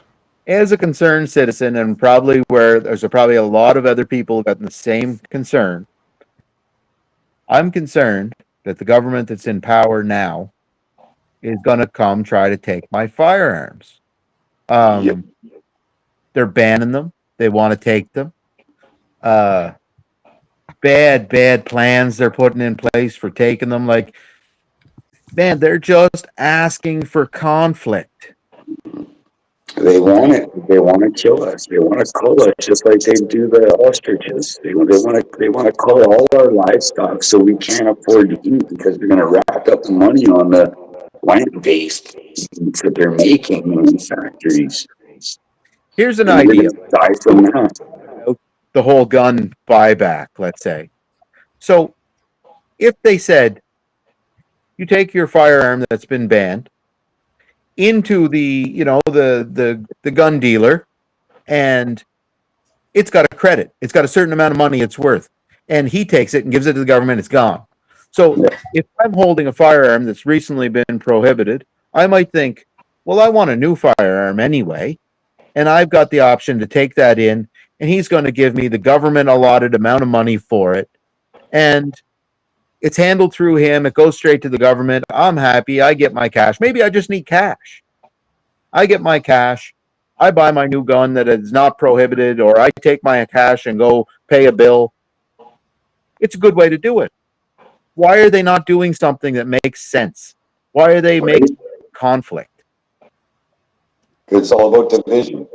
as a concerned citizen, and probably where there's probably a lot of other people got the same concern, I'm concerned that the government that's in power now is going to come try to take my firearms. Yep. Um, they're banning them. They want to take them. Uh, bad plans they're putting in place for taking them. Like, man, they're just asking for conflict. They want it. They want to kill us. They want to cull us just like they do the ostriches. They want to cull all our livestock so we can't afford to eat because they're going to rack up the money on the plant-based meats that they're making in factories, Here's an and we're idea. going to die from that. The whole gun buyback, let's say. So, if they said you take your firearm that's been banned into the gun dealer, and it's got a credit, it's got a certain amount of money it's worth, and he takes it and gives it to the government, it's gone. So if I'm holding a firearm that's recently been prohibited, I might think, well, I want a new firearm anyway, and I've got the option to take that in, and he's going to give me the government allotted amount of money for it, and it's handled through him. It goes straight to the government. I'm happy. I get my cash. Maybe I just need cash. I get my cash. I buy my new gun that is not prohibited, or I take my cash and go pay a bill. It's a good way to do it. Why are they not doing something that makes sense? Why are they Right? making conflict? It's all about division.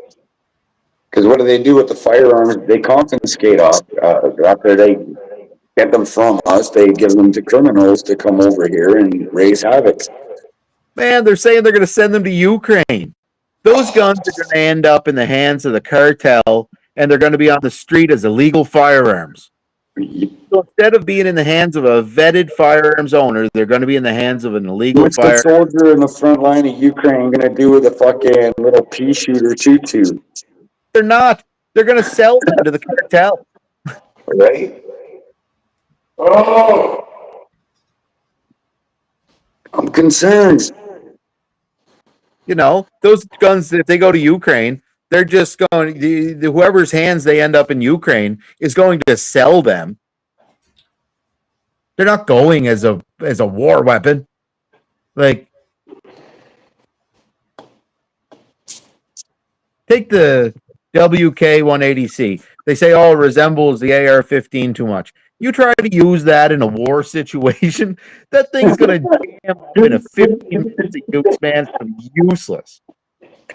Because what do they do with the firearms? They confiscate off after they get them from us. They give them to criminals to come over here and raise havoc. Man, they're saying they're going to send them to Ukraine. Those guns are going to end up in the hands of the cartel, and they're going to be on the street as illegal firearms. So instead of being in the hands of a vetted firearms owner, they're going to be in the hands of an illegal What's the soldier in the front line of Ukraine gonna do with a fucking little pea shooter tutu? They're not. They're going to sell them to the cartel. Right? Oh, I'm concerned. You know, those guns, if they go to Ukraine, they're just going, whoever's hands they end up in Ukraine is going to sell them. They're not going as a war weapon. Like, take the WK-180C. They say, oh, it resembles the AR-15 too much. You try to use that in a war situation, that thing's going to jam up in a 15 minutes of use, man. It's gonna be useless.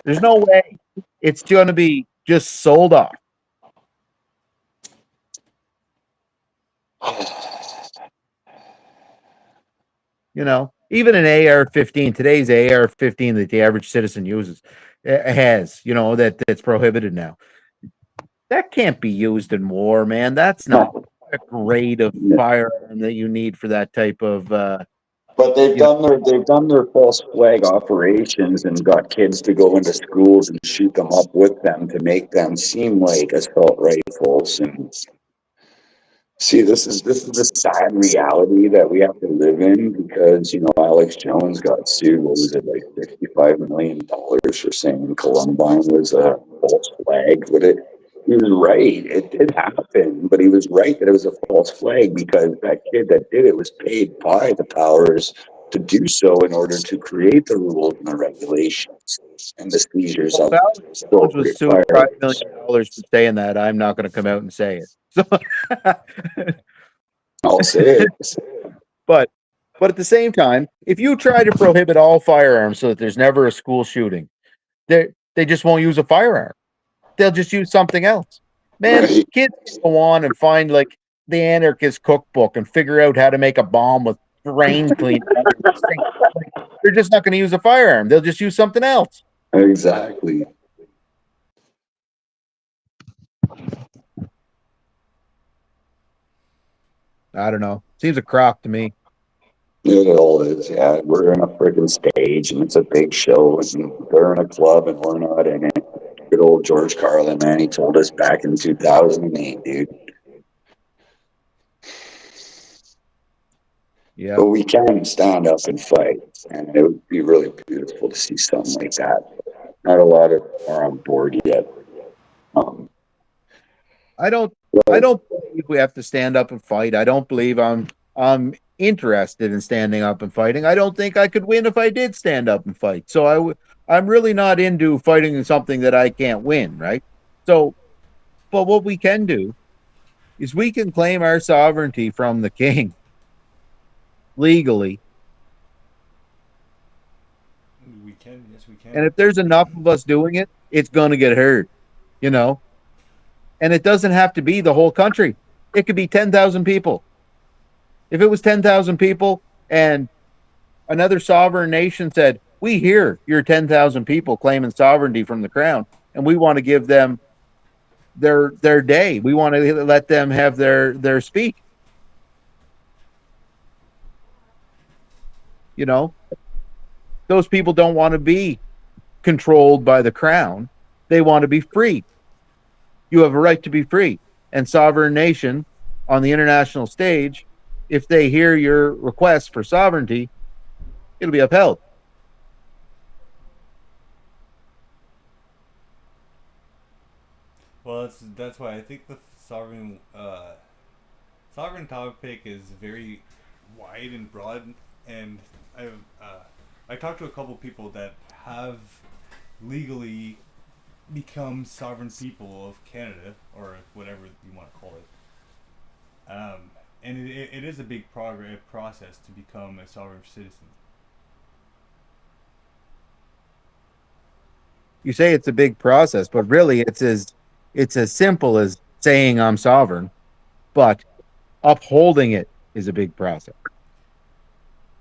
There's no way. It's going to be just sold off. Even an AR-15, today's AR-15 that the average citizen uses has, that's prohibited now. That can't be used in war, man. That's not No. a grade of firearm that you need for that type of. But they've done their false flag operations and got kids to go into schools and shoot them up with them to make them seem like assault rifles. And see, this is the sad reality that we have to live in because Alex Jones got sued. What was it, like $55 million for saying Columbine was a false flag? But he was right. It did happen, but he was right that it was a false flag because that kid that did it was paid by the powers to do so in order to create the rules and the regulations and the seizures Well, of Alex Jones was appropriate sued firearms. $5 million for saying that. I'm not going to come out and say it. So, I'll say it. but at the same time, if you try to prohibit all firearms so that there's never a school shooting, they just won't use a firearm. They'll just use something else. Man, Right. kids can go on and find like the anarchist cookbook and figure out how to make a bomb with brain cleaner. Like, they're just not going to use a firearm. They'll just use something else. Exactly. I don't know. Seems a crock to me. It all is, yeah. We're in a freaking stage and it's a big show and they're in a club and we're not in it. Good old George Carlin, man, he told us back in 2008, dude. Yeah. But we can stand up and fight, and it would be really beautiful to see something like that. Not a lot of are on board yet. I don't believe we have to stand up and fight. I don't believe I'm interested in standing up and fighting. I don't think I could win if I did stand up and fight. So I'm really not into fighting something that I can't win, right? So, but what we can do is we can claim our sovereignty from the king legally. We can, yes, we can. And if there's enough of us doing it, it's going to get heard, And it doesn't have to be the whole country. It could be 10,000 people. If it was 10,000 people and another sovereign nation said, we hear your 10,000 people claiming sovereignty from the crown, and we want to give them their day. We want to let them have their speak. Those people don't want to be controlled by the crown. They want to be free. You have a right to be free. And sovereign nation on the international stage, if they hear your request for sovereignty, it'll be upheld. Well, that's why I think the sovereign topic is very wide and broad, and I talked to a couple people that have legally become sovereign people of Canada, or whatever you want to call it. And it is a big process to become a sovereign citizen. You say it's a big process, but really it's as simple as saying I'm sovereign, but upholding it is a big process.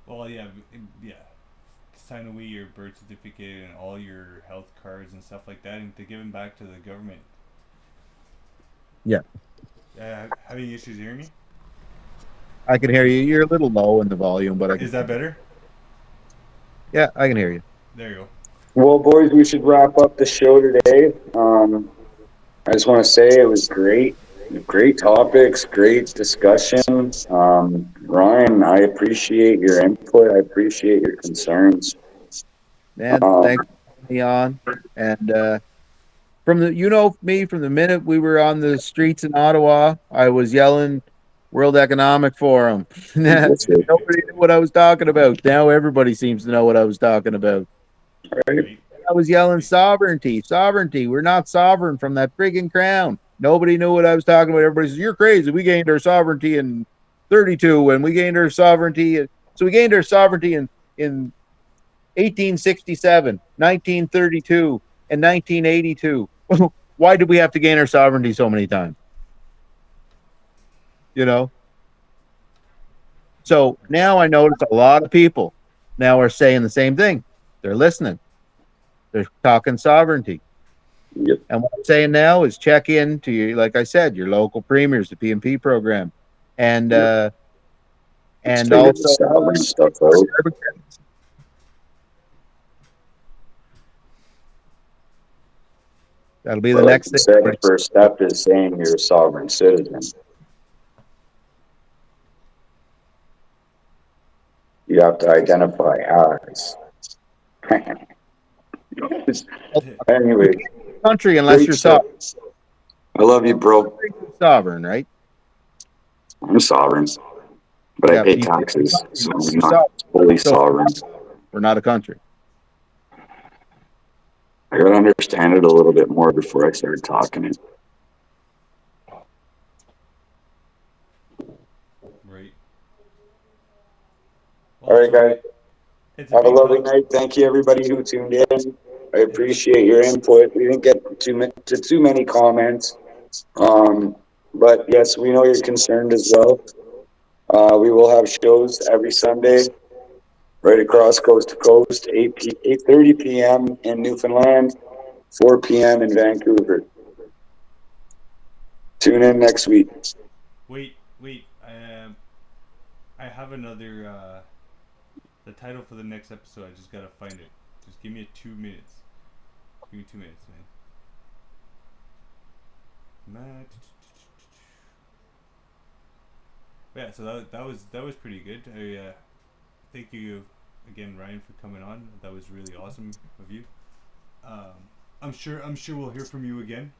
Well, yeah. Sign away your birth certificate and all your health cards and stuff like that, and to give them back to the government. Yeah. Having issues hearing me? I can hear you. You're a little low in the volume, but Is that better? Yeah, I can hear you. There you go. Well, boys, we should wrap up the show today. I just want to say it was great. Great topics, great discussion. Ryan, I appreciate your input. I appreciate your concerns. Man, thanks for having me on. And from the minute we were on the streets in Ottawa, I was yelling World Economic Forum. Nobody knew what I was talking about. Now everybody seems to know what I was talking about. Right. I was yelling sovereignty. We're not sovereign from that friggin' crown. Nobody knew what I was talking about. Everybody says, you're crazy. We gained our sovereignty in 32 and we gained our sovereignty. So we gained our sovereignty in 1867, 1932, and 1982. Why did we have to gain our sovereignty so many times? So now I notice a lot of people now are saying the same thing. They're listening. They're talking sovereignty. Yep. And what I'm saying now is check in to your, like I said, your local premiers, the PMP program, and Yep. Let's and figure the also sovereign stuff out. that'll be the But like next you thing. said, the first step is saying you're a sovereign citizen. You have to identify as. Anyway, Country unless great you're show. I love you, bro. sovereign, right? I'm sovereign, but I Yeah, pay you taxes, so I'm you're not sovereign. fully So sovereign. we're not a country. I gotta understand it a little bit more before I start talking it. Right. All right, guys. It's Have a big lovely talk. night. Thank you, everybody who tuned in. I appreciate your input. We didn't get to too many comments, but yes, we know you're concerned as well. We will have shows every Sunday, right across coast to coast, 8:30 p.m. in Newfoundland, 4 p.m. in Vancouver. Tune in next week. Wait. I have another. The title for the next episode. I just gotta find it. Just give me 2 minutes. Give me 2 minutes, man. Yeah, so that was pretty good. Thank you again, Ryan, for coming on. That was really awesome of you. I'm sure we'll hear from you again.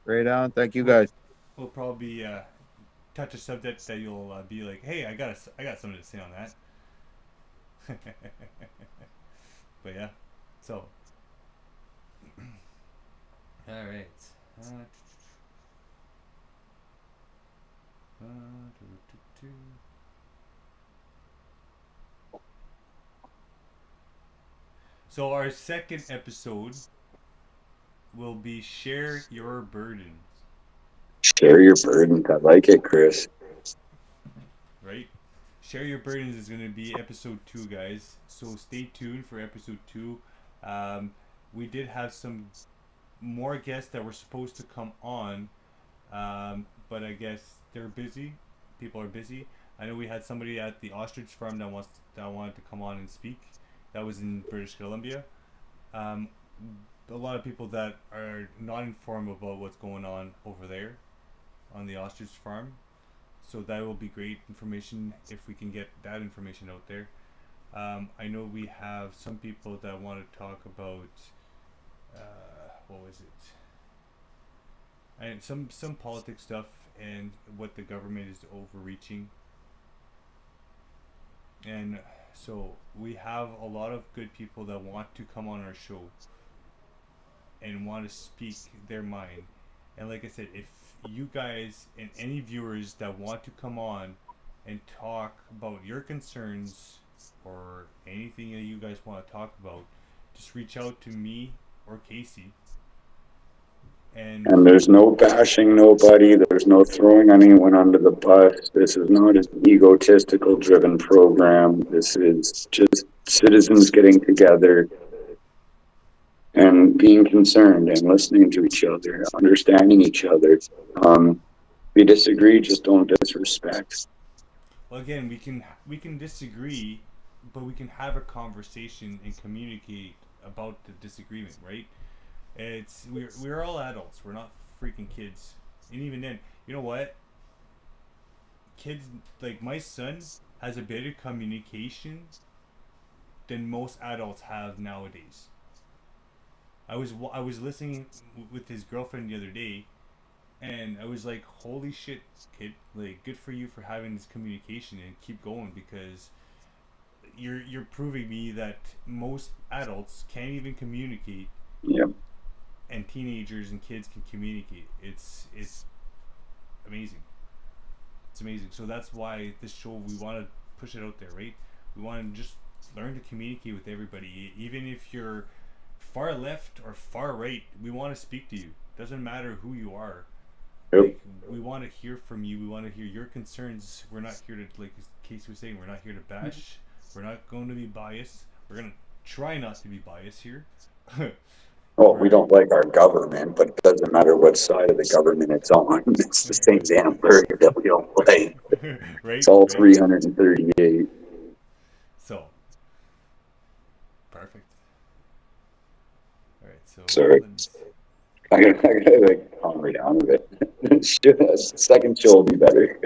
Right on. Thank you, guys. We'll probably touch a subject that you'll be like, hey, I got something to say on that. But yeah, so all right. So our second episode will be share your burdens. Share your burdens. I like it, Chris. Right? Share your burdens is going to be episode 2, guys. So stay tuned for episode 2. We did have some more guests that were supposed to come on, but I guess they're busy. People are busy. I know we had somebody at the ostrich farm that wanted to come on and speak. That was in British Columbia. A lot of people that are not informed about what's going on over there on the ostrich farm. So that will be great information if we can get that information out there. I know we have some people that want to talk about what was it? And some politics stuff and what the government is overreaching. And so we have a lot of good people that want to come on our show and want to speak their mind. And like I said, if you guys and any viewers that want to come on and talk about your concerns or anything that you guys want to talk about, just reach out to me or Casey. And there's no bashing nobody. There's no throwing anyone under the bus. This is not an egotistical driven program. This is just citizens getting together and being concerned and listening to each other, understanding each other. If you disagree, just don't disrespect. well, again, we can disagree, but we can have a conversation and communicate about the disagreement, right? We're all adults. We're not freaking kids. And even then, you know what? Kids, like my son has a better communication than most adults have nowadays. I was listening with his girlfriend the other day, and I was like, "Holy shit, kid! Like, good for you for having this communication and keep going because you're proving me that most adults can't even communicate, Yep. and teenagers and kids can communicate. It's amazing. It's amazing. So that's why this show, we want to push it out there, right? We want to just learn to communicate with everybody, even if you're far left or far right. We want to speak to you. Doesn't matter who you are. Yep. Like, we want to hear from you. We want to hear your concerns. We're not here to, like Casey was saying, we're not here to bash. We're not going to be biased. We're going to try not to be biased here. Oh, we don't like our government, but it doesn't matter what side of the government it's on. It's the same damn burger that we don't like. Right? It's all Right? 338. So, perfect. All right, so Sorry. I gotta like calm her down a bit. Second show will be better.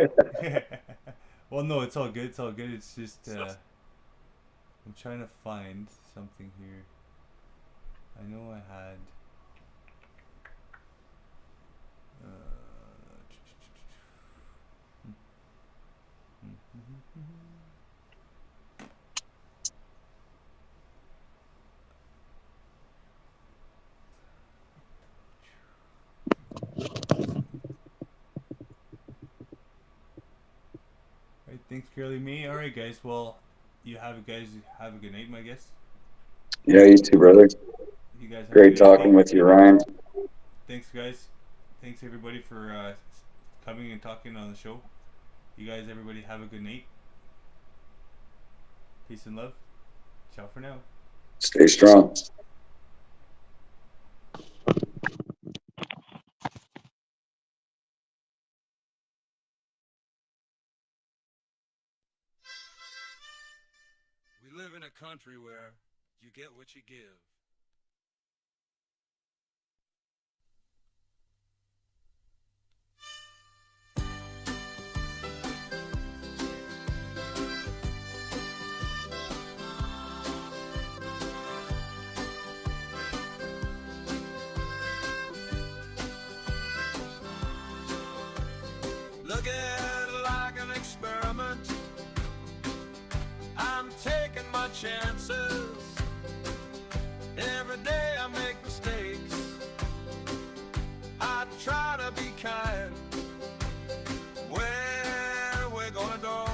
well, no, it's all good. It's all good. It's just I'm trying to find something here. I know I had. Right, thanks, Curly Me. All right, guys. Well, you guys have a good night, my guess. Yeah, you too, brother. You guys have a Great good talking night. with you, Ryan. Thanks, guys. Thanks everybody for coming and talking on the show. You guys, everybody, have a good night. Peace and love. Ciao for now. Stay strong. We live in a country where you get what you give. Look at it like an experiment. I'm taking my chances. Every day I make mistakes. I try to be kind. Where we're gonna go?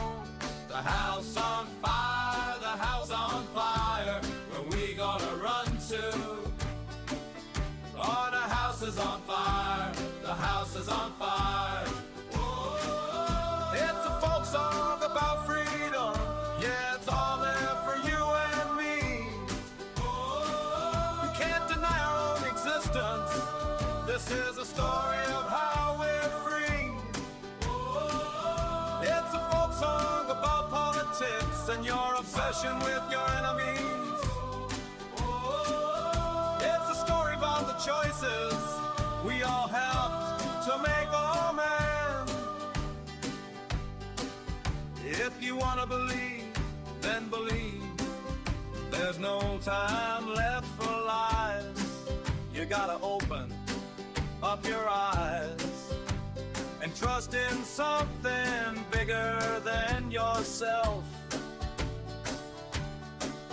The house on fire, the house on fire. Where we gonna run to? Oh, the house is on fire, the house is on fire. Whoa. It's a folk song about freedom. Yeah, it's all there for you and me. We can't deny our own existence. This is a story of how we're free. It's a folk song about politics and your obsession with your enemies. It's a story about the choices we all have to make, oh man. If you wanna believe, then believe. There's no time left for lies. You gotta open up your eyes and trust in something bigger than yourself.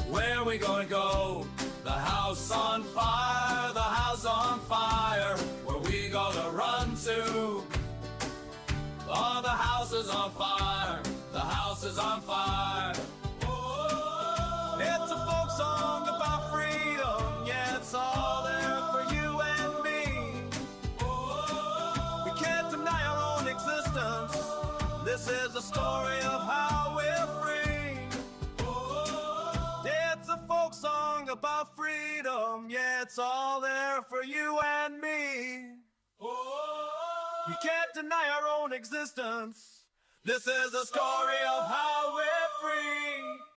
Where are we gonna go? The house on fire, the house on fire. Where we gonna run to? Oh, the house is on fire, the house is on fire. Oh, it's a folk song about freedom. Yeah, it's all there for you and me. Oh, we can't deny our own existence. This is a story of how we're free. Oh, it's a folk song about freedom. Yeah, it's all there for you and me. We can't deny our own existence. This is a story of how we're free.